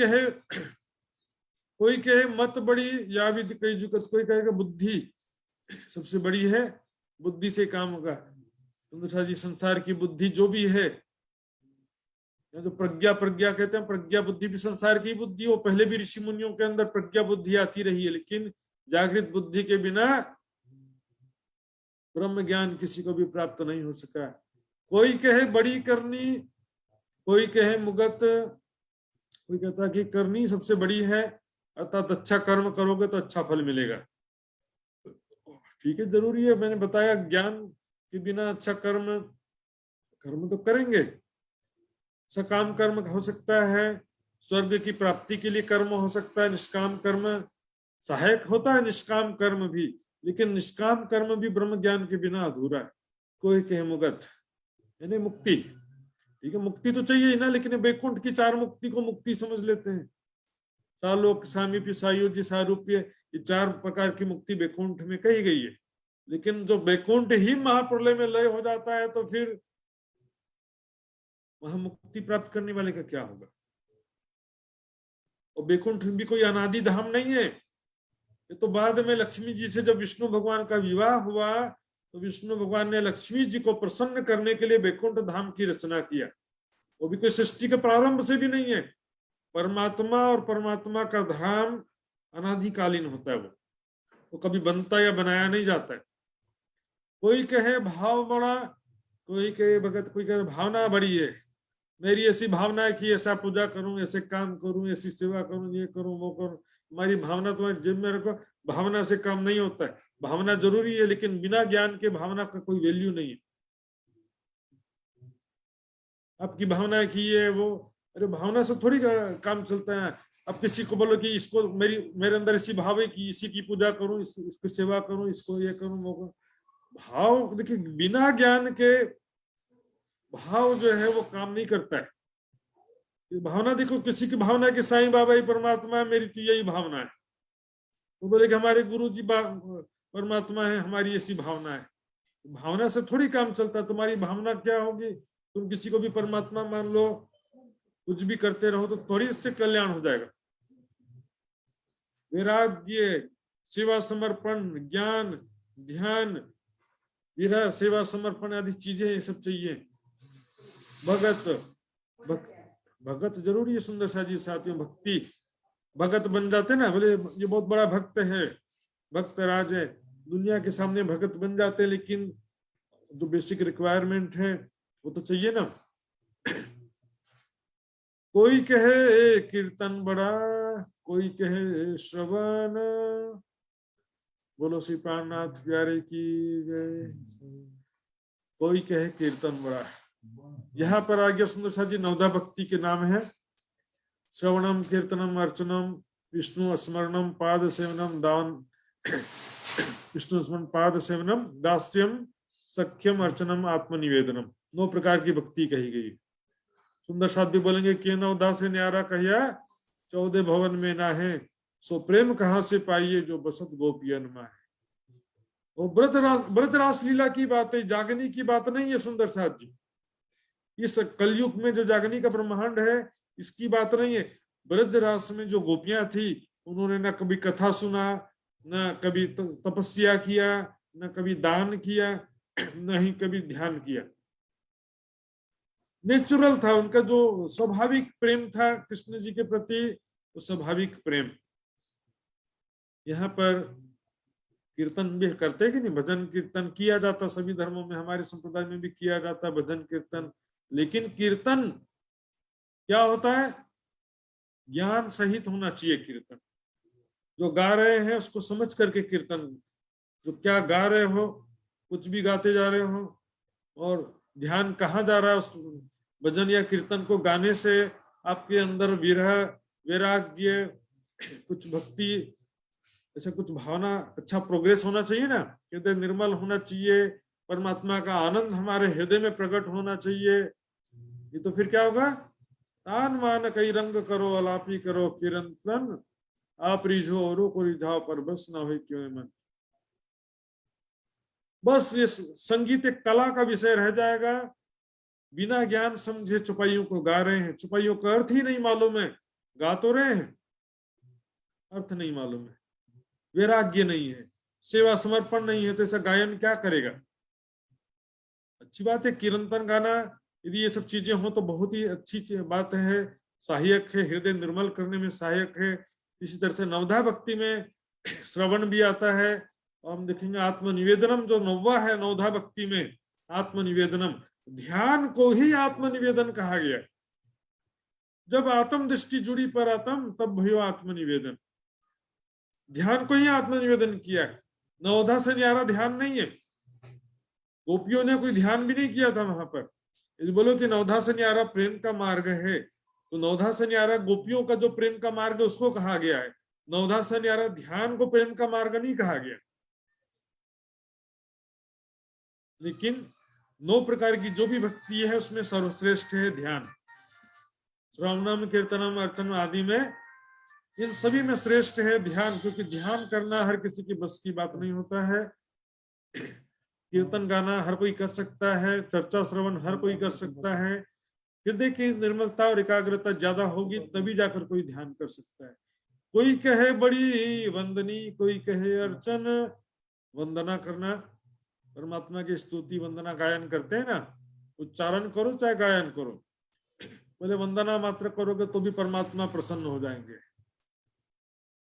[SPEAKER 1] कहे मत बड़ी या विधि कई जुगत, कोई कहेगा बुद्धि सबसे बड़ी है, बुद्धि से काम होगा। सुंदर जी संसार की बुद्धि जो भी है, तो प्रज्ञा कहते हैं, प्रज्ञा बुद्धि भी संसार की बुद्धि, वो पहले भी ऋषि मुनियों के अंदर प्रज्ञा बुद्धि आती रही है, लेकिन जागृत बुद्धि के बिना ब्रह्म ज्ञान किसी को भी प्राप्त नहीं हो सका। कोई कहे बड़ी करनी, कोई कहे मुगत, कोई कहता कि करनी सबसे बड़ी है, अर्थात अच्छा कर्म करोगे तो अच्छा फल मिलेगा। ठीक है, जरूरी है, मैंने बताया ज्ञान के बिना अच्छा कर्म तो करेंगे। सकाम कर्म हो सकता है, स्वर्ग की प्राप्ति के लिए कर्म हो सकता है, निष्काम कर्म सहायक होता है, निष्काम कर्म भी, लेकिन निष्काम कर्म भी ब्रह्म ज्ञान के बिना अधूरा है। कोई कहे मुगत यानी मुक्ति, ठीक है, मुक्ति तो चाहिए ही ना, लेकिन वैकुंठ की 4 मुक्ति को मुक्ति समझ लेते हैं। सालोक सामीप्य सायुज्य सारूप्य, ये 4 प्रकार की मुक्ति वैकुंठ में कही गई है। लेकिन जो वैकुंठ ही महाप्रलय में लय हो जाता है तो फिर वहां मुक्ति प्राप्त करने वाले का क्या होगा। और वैकुंठ भी कोई अनादि धाम नहीं है, ये तो बाद में लक्ष्मी जी से जब विष्णु भगवान का विवाह हुआ तो विष्णु भगवान ने लक्ष्मी जी को प्रसन्न करने के लिए वैकुंठ धाम की रचना किया। वो भी कोई सृष्टि के प्रारंभ से भी नहीं है। परमात्मा और परमात्मा का धाम अनाधिकालीन होता है, वो कभी बनता या बनाया नहीं जाता है। कोई कहे भाव बड़ा, कोई कहे भगत, कोई कहे भावना बड़ी है। मेरी ऐसी भावना है कि ऐसा पूजा करूं, ऐसे काम करूं, ऐसी सेवा करूं, ये करूं वो करूं। हमारी भावना तुम्हारे जिम में रखो, भावना से काम नहीं होता है। भावना जरूरी है, लेकिन बिना ज्ञान के भावना का कोई वैल्यू नहीं है। आपकी भावना है कि ये वो, अरे भावना से थोड़ी काम चलता है। अब किसी को बोलो कि इसको मेरे अंदर ऐसी भाव है कि इसी की पूजा करूं, इसकी सेवा करूं, इसको ये करूं वो करूं। भाव देखिए, बिना ज्ञान के भाव जो है वो काम नहीं करता है। भावना देखो, किसी की भावना है कि साईं बाबा ही परमात्मा है, मेरी तो यही भावना है। तो बोले कि हमारे गुरु जी परमात्मा है, हमारी ऐसी भावना है। भावना से थोड़ी काम चलता है। तुम्हारी भावना क्या होगी, तुम किसी को भी परमात्मा मान लो, कुछ भी करते रहो तो थोड़ी इससे कल्याण हो जाएगा। वैराग्य, सेवा समर्पण, ज्ञान, ध्यान, विरह, सेवा समर्पण आदि चीजें ये सब चाहिए। भगत जरूरी है। सुंदर सा जी साथियों, भक्ति भगत बन जाते ना, बोले ये बहुत बड़ा भक्त है, भक्त राज है, दुनिया के सामने भगत बन जाते, लेकिन जो बेसिक रिक्वायरमेंट है वो तो चाहिए ना। कोई कहे कीर्तन बड़ा, कोई कहे श्रवण, बोलो श्री प्राणनाथ प्यारे की जय। कोई कहे कीर्तन बड़ा, यहाँ पर आगे सुंदर सा जी नवधा भक्ति के नाम है। श्रवणम कीर्तनम अर्चनम विष्णु स्मरणम पाद सेवनम दान, विष्णु स्मरण पाद सेवनम दास्यम सख्यम अर्चनम आत्मनिवेदनम। 9 प्रकार की भक्ति कही गई। सुंदर साध्य बोलेंगे कि नवदा से न्यारा कहिया 14 भवन में ना है, सो प्रेम कहाँ से पाइए जो बसत गोपियन में है। वो ब्रजरास लीला की बात है, जागनी की बात नहीं है। सुंदर साथ जी, इस कलयुग में जो जागनी का ब्रह्मांड है इसकी बात नहीं है। ब्रजरास में जो गोपियां थी, उन्होंने ना कभी कथा सुना, न कभी तपस्या किया, न कभी दान किया, न ही कभी ध्यान किया। नेचुरल था उनका, जो स्वाभाविक प्रेम था कृष्ण जी के प्रति, वो स्वाभाविक प्रेम। यहाँ पर कीर्तन भी करते कि नहीं, भजन कीर्तन किया जाता सभी धर्मों में, हमारे संप्रदाय में भी किया जाता भजन कीर्तन। लेकिन कीर्तन क्या होता है, ज्ञान सहित होना चाहिए कीर्तन। जो गा रहे हैं उसको समझ करके कीर्तन, जो क्या गा रहे हो, कुछ भी गाते जा रहे हो, और ध्यान कहाँ जा रहा है उस भजन या कीर्तन को गाने से आपके अंदर विरह, वैराग्य, कुछ भक्ति, ऐसा कुछ भावना, अच्छा प्रोग्रेस होना चाहिए ना, हृदय निर्मल होना चाहिए, परमात्मा का आनंद हमारे हृदय में प्रकट होना चाहिए। ये तो फिर क्या होगा, तान मान कई रंग करो अलापी करो किरंतन, आप रिझो औरों को रिझाओ पर बस ना हो क्यों मन। बस ये संगीत एक कला का विषय रह जाएगा। बिना ज्ञान समझे चुपाइयों को गा रहे हैं, चुपाइयों का अर्थ ही नहीं मालूम है, गा तो रहे हैं, अर्थ नहीं मालूम है, वैराग्य नहीं है, सेवा समर्पण नहीं है, तो ऐसा गायन क्या करेगा। अच्छी बात है कीर्तन गाना, यदि ये सब चीजें हो तो बहुत ही अच्छी बात है, सहायक है, हृदय निर्मल करने में सहायक है। इसी तरह से नवधा भक्ति में श्रवण भी आता है, और हम देखेंगे आत्मनिवेदनम जो नौवा है नवधा भक्ति में, आत्मनिवेदनम, ध्यान को ही आत्मनिवेदन कहा गया। जब आत्म दृष्टि जुड़ी पर आत्म, तब भयो आत्मनिवेदन, ध्यान को ही आत्मनिवेदन किया। नवधा से न्यारा ध्यान नहीं है, गोपियों ने कोई ध्यान भी नहीं किया था वहां पर। यदि बोलो कि नवधा से न्यारा प्रेम का मार्ग है, तो नवधा से न्यारा गोपियों का जो प्रेम का मार्ग है उसको कहा गया है, नवधा से न्यारा ध्यान को प्रेम का मार्ग नहीं कहा गया। लेकिन 9 प्रकार की जो भी भक्ति है उसमें सर्वश्रेष्ठ है ध्यान। श्रवणम कीर्तनम अर्चन आदि में इन सभी में श्रेष्ठ है ध्यान, क्योंकि ध्यान करना हर किसी की बस की बात नहीं होता है। कीर्तन गाना हर कोई कर सकता है, चर्चा श्रवण हर कोई कर सकता है। हृदय की निर्मलता और एकाग्रता ज्यादा होगी तभी जाकर कोई ध्यान कर सकता है। कोई कहे बड़ी वंदनी, कोई कहे अर्चन, वंदना करना, परमात्मा की स्तुति वंदना गायन करते हैं ना, उच्चारण करो चाहे गायन करो, पहले वंदना मात्र करोगे तो भी परमात्मा प्रसन्न हो जाएंगे।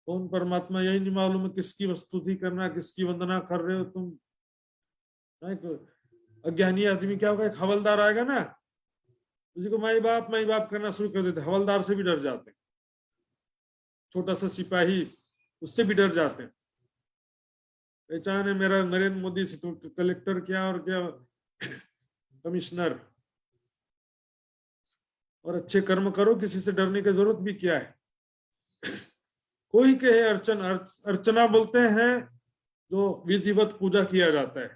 [SPEAKER 1] कौन परमात्मा यही नहीं मालूम किसकी स्तुति करना, किसकी वंदना कर रहे हो तुम। अज्ञानी आदमी क्या होगा, एक हवलदार आएगा ना, उसी को माई बाप करना शुरू कर देते, हवलदार से भी डर जाते हैं, छोटा सा सिपाही उससे भी डर जाते हैं। पहचान है मेरा नरेंद्र मोदी से, तो कलेक्टर क्या और क्या कमिश्नर, और अच्छे कर्म करो, किसी से डरने की जरूरत भी क्या है। कोई कहे अर्चन, अर्चना बोलते हैं जो विधिवत पूजा किया जाता है,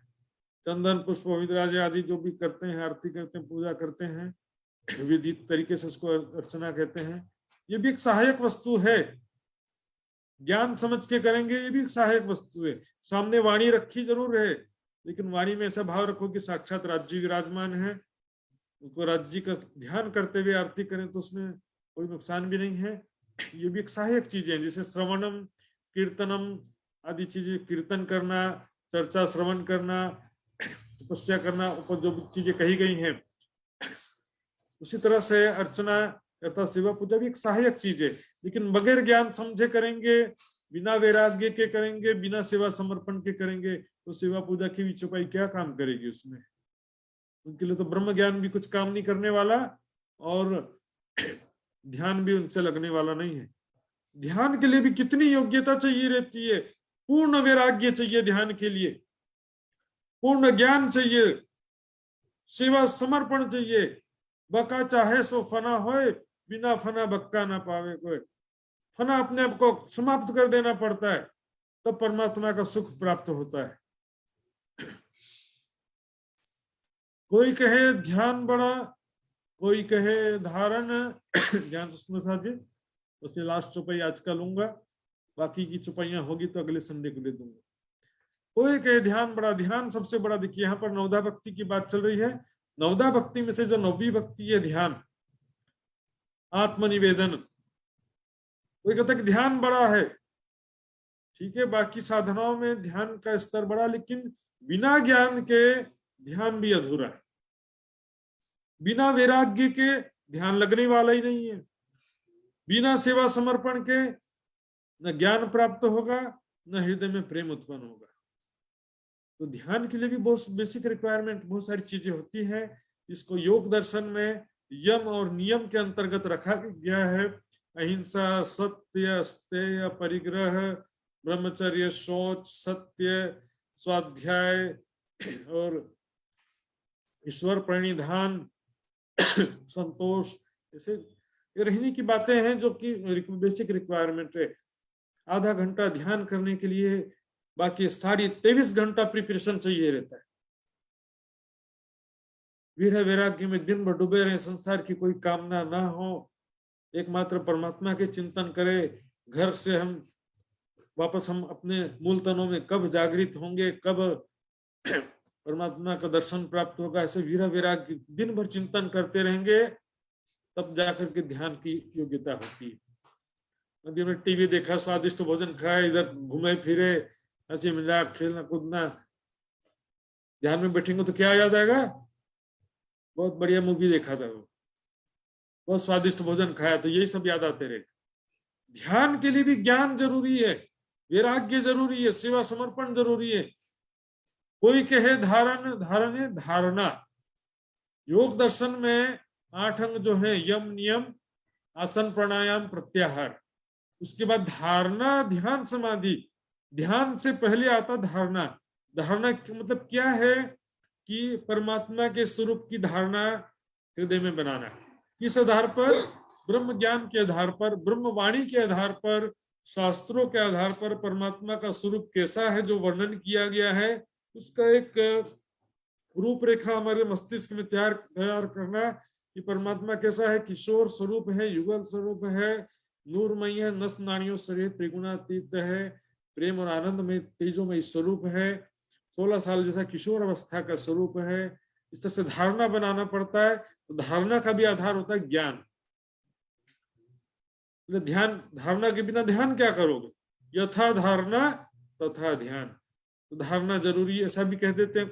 [SPEAKER 1] चंदन पुष्प पवित्र आदि जो भी करते हैं, आरती करते हैं, पूजा करते हैं, विधित तरीके से उसको अर्चना कहते हैं। ये भी एक सहायक वस्तु है, ज्ञान समझ के करेंगे, ये भी एक सहायक वस्तु है। सामने वाणी रखी जरूर है, लेकिन वाणी में ऐसा भाव रखो कि साक्षात राज्य विराजमान है, उसको राज्य का ध्यान करते हुए आरती करें तो उसमें कोई नुकसान भी नहीं है। ये भी एक सहायक चीजें हैं, जैसे श्रवणम कीर्तनम आदि चीजें, कीर्तन करना, चर्चा श्रवण करना, तपस्या करना, ऊपर जो चीजें कही गई हैं, उसी तरह से अर्चना अर्थात सेवा पूजा भी एक सहायक चीज है। लेकिन बगैर ज्ञान समझे करेंगे, बिना वैराग्य के करेंगे, बिना सेवा समर्पण के करेंगे, तो सेवा पूजा की भी चौपाई क्या काम करेगी उसमें। उनके लिए तो ब्रह्म ज्ञान भी कुछ काम नहीं करने वाला, और ध्यान भी उनसे लगने वाला नहीं है। ध्यान के लिए भी कितनी योग्यता चाहिए रहती है, पूर्ण वैराग्य चाहिए ध्यान के लिए, पूर्ण ज्ञान चाहिए, सेवा समर्पण चाहिए। बका चाहे सो फना होए, बिना फना बक्का ना पावे कोई। फना अपने आप को समाप्त कर देना पड़ता है, तब परमात्मा का सुख प्राप्त होता है। कोई कहे ध्यान बड़ा, कोई कहे धारण, ध्यान प्रसाद जी, उससे लास्ट चौपाई आज का लूंगा, बाकी की चौपाइयां होगी तो अगले संडे को ले दूंगा। कोई कहे ध्यान बड़ा, ध्यान सबसे बड़ा। देखिए यहाँ पर नवदा भक्ति की बात चल रही है, नवदा भक्ति में से जो नौवीं भक्ति है ध्यान, आत्मनिवेदन, कोई कहता है कि ध्यान बड़ा है, ठीक है, बाकी साधनाओं में ध्यान का स्तर बड़ा, लेकिन बिना ज्ञान के ध्यान भी अधूरा है, बिना वैराग्य के ध्यान लगने वाला ही नहीं है, बिना सेवा समर्पण के न ज्ञान प्राप्त होगा, न हृदय में प्रेम उत्पन्न होगा। तो ध्यान के लिए भी बहुत बेसिक रिक्वायरमेंट, बहुत सारी चीजें होती है। इसको योग दर्शन में यम और नियम के अंतर्गत रखा गया है। अहिंसा, सत्य, अस्तेय, परिग्रह, ब्रह्मचर्य, शौच, सत्य, स्वाध्याय और ईश्वर प्रणिधान, संतोष, ऐसे रहने की बातें हैं जो कि बेसिक रिक्वायरमेंट है। आधा घंटा ध्यान करने के लिए बाकी सारी 23 घंटा प्रिपरेशन चाहिए रहता है। वीर वैराग्य में दिन भर डूबे रहे, संसार की कोई कामना ना हो, एकमात्र परमात्मा के चिंतन करे। घर से हम वापस हम अपने मूल तनों में कब जागृत होंगे, कब परमात्मा का दर्शन प्राप्त होगा, ऐसे वीर वैराग्य दिन भर चिंतन करते रहेंगे, तब जाकर के ध्यान की योग्यता होती है। नदी में टीवी देखा, स्वादिष्ट भोजन खाया, इधर घूमे फिरे, हंसी मजाक, खेलना कूदना, ध्यान में बैठेंगे तो क्या याद आएगा? बहुत बढ़िया मूवी देखा था, वो बहुत स्वादिष्ट भोजन खाया, तो यही सब याद आते रहे। ध्यान के लिए भी ज्ञान जरूरी है, वैराग्य जरूरी है, सेवा समर्पण जरूरी है। कोई कहे धारण, धारणे धारणा। योग दर्शन में 8 अंग जो है, यम नियम आसन प्राणायाम प्रत्याहार, उसके बाद धारणा ध्यान समाधि। ध्यान से पहले आता धारणा। धारणा मतलब क्या है कि परमात्मा के स्वरूप की धारणा हृदय में बनाना। किस आधार पर? ब्रह्म ज्ञान के आधार पर, ब्रह्म वाणी के आधार पर, शास्त्रों के आधार पर परमात्मा का स्वरूप कैसा है जो वर्णन किया गया है, उसका एक रूपरेखा हमारे मस्तिष्क में तैयार करना कि परमात्मा कैसा है। किशोर स्वरूप है, युगल स्वरूप है, नूरमय है, नस नाड़ियों से त्रिगुणातीत है, प्रेम और आनंद में तेजों में स्वरूप है, 16 साल जैसा किशोर अवस्था का स्वरूप है। इस तरह से धारणा बनाना पड़ता है। तो धारणा का भी आधार होता है ज्ञान। ध्यान, धारणा के बिना ध्यान क्या करोगे? यथा धारणा तथा ध्यान। तो धारणा जरूरी है। ऐसा भी कह देते हैं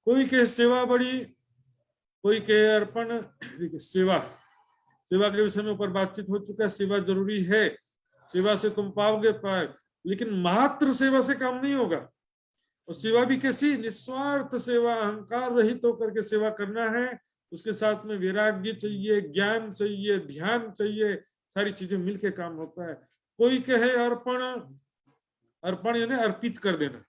[SPEAKER 1] कोई के सेवा बड़ी, कोई के अर्पण। सेवा के विषय में ऊपर बातचीत हो चुका है। सेवा जरूरी है, सेवा से तुम पाओगे पार, लेकिन मात्र सेवा से काम नहीं होगा। और सेवा भी कैसी? निस्वार्थ सेवा, अहंकार रहित होकर के सेवा करना है। उसके साथ में वैराग्य चाहिए, ज्ञान चाहिए, ध्यान चाहिए, सारी चीजें मिलके काम होता है। कोई कहे अर्पण, अर्पण यानी अर्पित कर देना।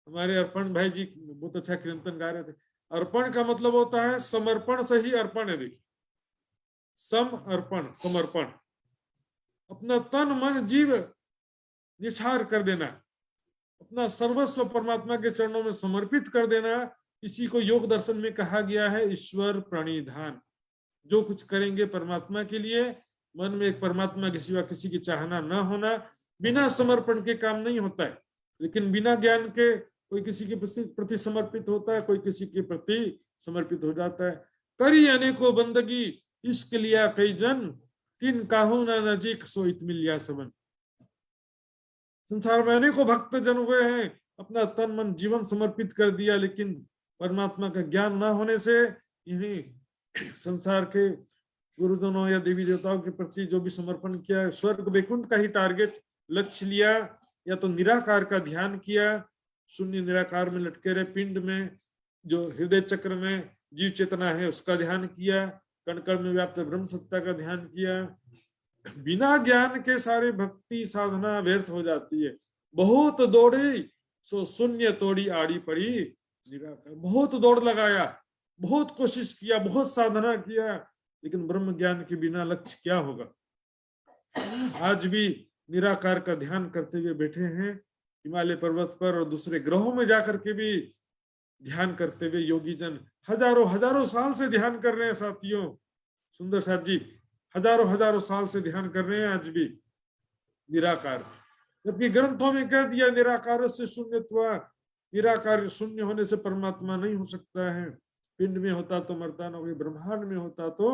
[SPEAKER 1] हमारे अर्पण भाई जी बहुत अच्छा कीर्तन गा रहे थे। अर्पण का मतलब होता है समर्पण से ही अर्पण है। देखिए, सम अर्पण, समर्पण, अपना तन मन जीव निछार कर देना, अपना सर्वस्व परमात्मा के चरणों में समर्पित कर देना। इसी को योग दर्शन में कहा गया है ईश्वर प्रणिधान। जो कुछ करेंगे परमात्मा के लिए, मन में एक परमात्मा के सिवा किसी की चाहना ना होना। बिना समर्पण के काम नहीं होता है। लेकिन बिना ज्ञान के कोई किसी के प्रति समर्पित होता है, कोई किसी के प्रति समर्पित हो जाता है। करी अनेको बंदगी, इश्क लिया कई जन, किन काहू ना नजीक सोइत मिलिया सबन। संसार में अनेकों भक्त जन हुए हैं, अपना तन मन जीवन समर्पित कर दिया, लेकिन परमात्मा का ज्ञान ना होने से यही संसार के गुरुजनों या देवी देवताओं के प्रति जो भी समर्पण किया, स्वर्ग वैकुंठ का ही टारगेट लक्ष्य लिया, या तो निराकार का ध्यान किया, शून्य निराकार में लटके रहे, पिंड में जो हृदय चक्र में जीव चेतना है उसका ध्यान किया, कण कण में व्याप्त ब्रह्म सत्ता का ध्यान किया। बिना ज्ञान के सारे भक्ति साधना व्यर्थ हो जाती है। बहुत दौड़ी सो शून्य तोड़ी आड़ी पड़ी निराकार। बहुत दौड़ लगाया, बहुत कोशिश किया, बहुत साधना किया, लेकिन ब्रह्म ज्ञान के बिना लक्ष्य क्या होगा। आज भी निराकार का ध्यान करते हुए बैठे हैं हिमालय पर्वत पर, और दूसरे ग्रहों में जाकर के भी ध्यान करते हुए योगी जन हजारों साल से ध्यान कर रहे हैं। साथियों, सुंदर साथ जी हजारों साल से ध्यान कर रहे हैं आज भी निराकार। जबकि ग्रंथों में कह दिया निराकार से शून्यत्वा, निराकार शून्य होने से परमात्मा नहीं हो सकता है। पिंड में होता तो मरता न, ब्रह्मांड में होता तो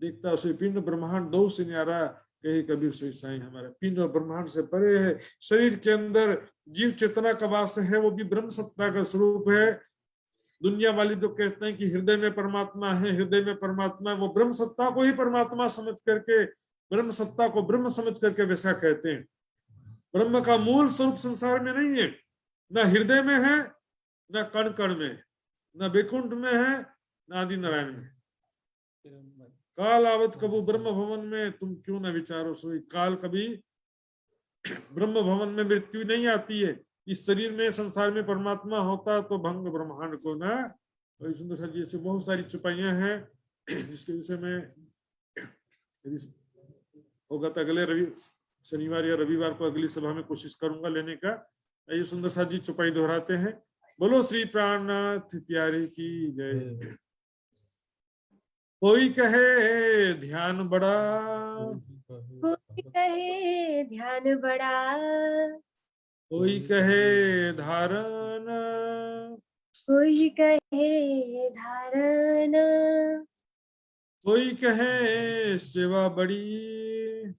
[SPEAKER 1] देखता उसे। पिंड ब्रह्मांड दो से न्यारा, कहे कबीर सोई साईं हमारा। पिंड और ब्रह्मांड से परे है। शरीर के अंदर जीव चेतना का वास है, वो भी ब्रह्म सत्ता का स्वरूप है। दुनिया वाली तो कहते हैं कि हृदय में परमात्मा है, हृदय में परमात्मा है। वो ब्रह्म सत्ता को ही परमात्मा समझ करके, ब्रह्म सत्ता को ब्रह्म समझ करके वैसा कहते हैं। ब्रह्म का मूल स्वरूप संसार में नहीं है, न हृदय में है, न कण कण में, न वैकुंठ में है, न आदि नारायण में। काल आवत कबू ब्रह्म भवन में, तुम क्यों न विचारो सोई। काल कभी ब्रह्म भवन में मृत्यु नहीं आती है। इस शरीर में, संसार में परमात्मा होता तो भंग ब्रह्मांड को ना। और सुंदर सा जी से बहुत सारी चुपाइयां हैं जिसके विषय में यदि होगा तो अगले शनिवार या रविवार को अगली सभा में कोशिश करूंगा लेने का। आइए सुंदर साथ जी चौपाई दोहराते हैं। बोलो श्री प्राणनाथ प्यारे की जय। कोई कहे ध्यान बड़ा,
[SPEAKER 2] कोई कहे ध्यान बड़ा,
[SPEAKER 1] कोई कहे धारण,
[SPEAKER 2] कोई कहे धारण,
[SPEAKER 1] कोई कहे सेवा बड़ी,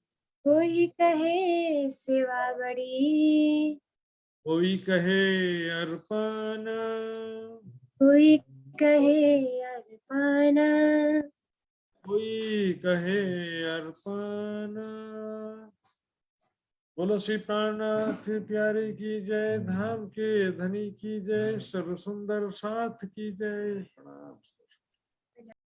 [SPEAKER 2] कोई कहे सेवा बड़ी,
[SPEAKER 1] कोई कहे अर्पण,
[SPEAKER 2] कोई कहे अर्पण,
[SPEAKER 1] कोई कहे अर्पण। बोलो श्री प्राणनाथ प्यारे की जय, धाम के धनी की जय, सर्व सुंदर साथ की जय। प्रणाम।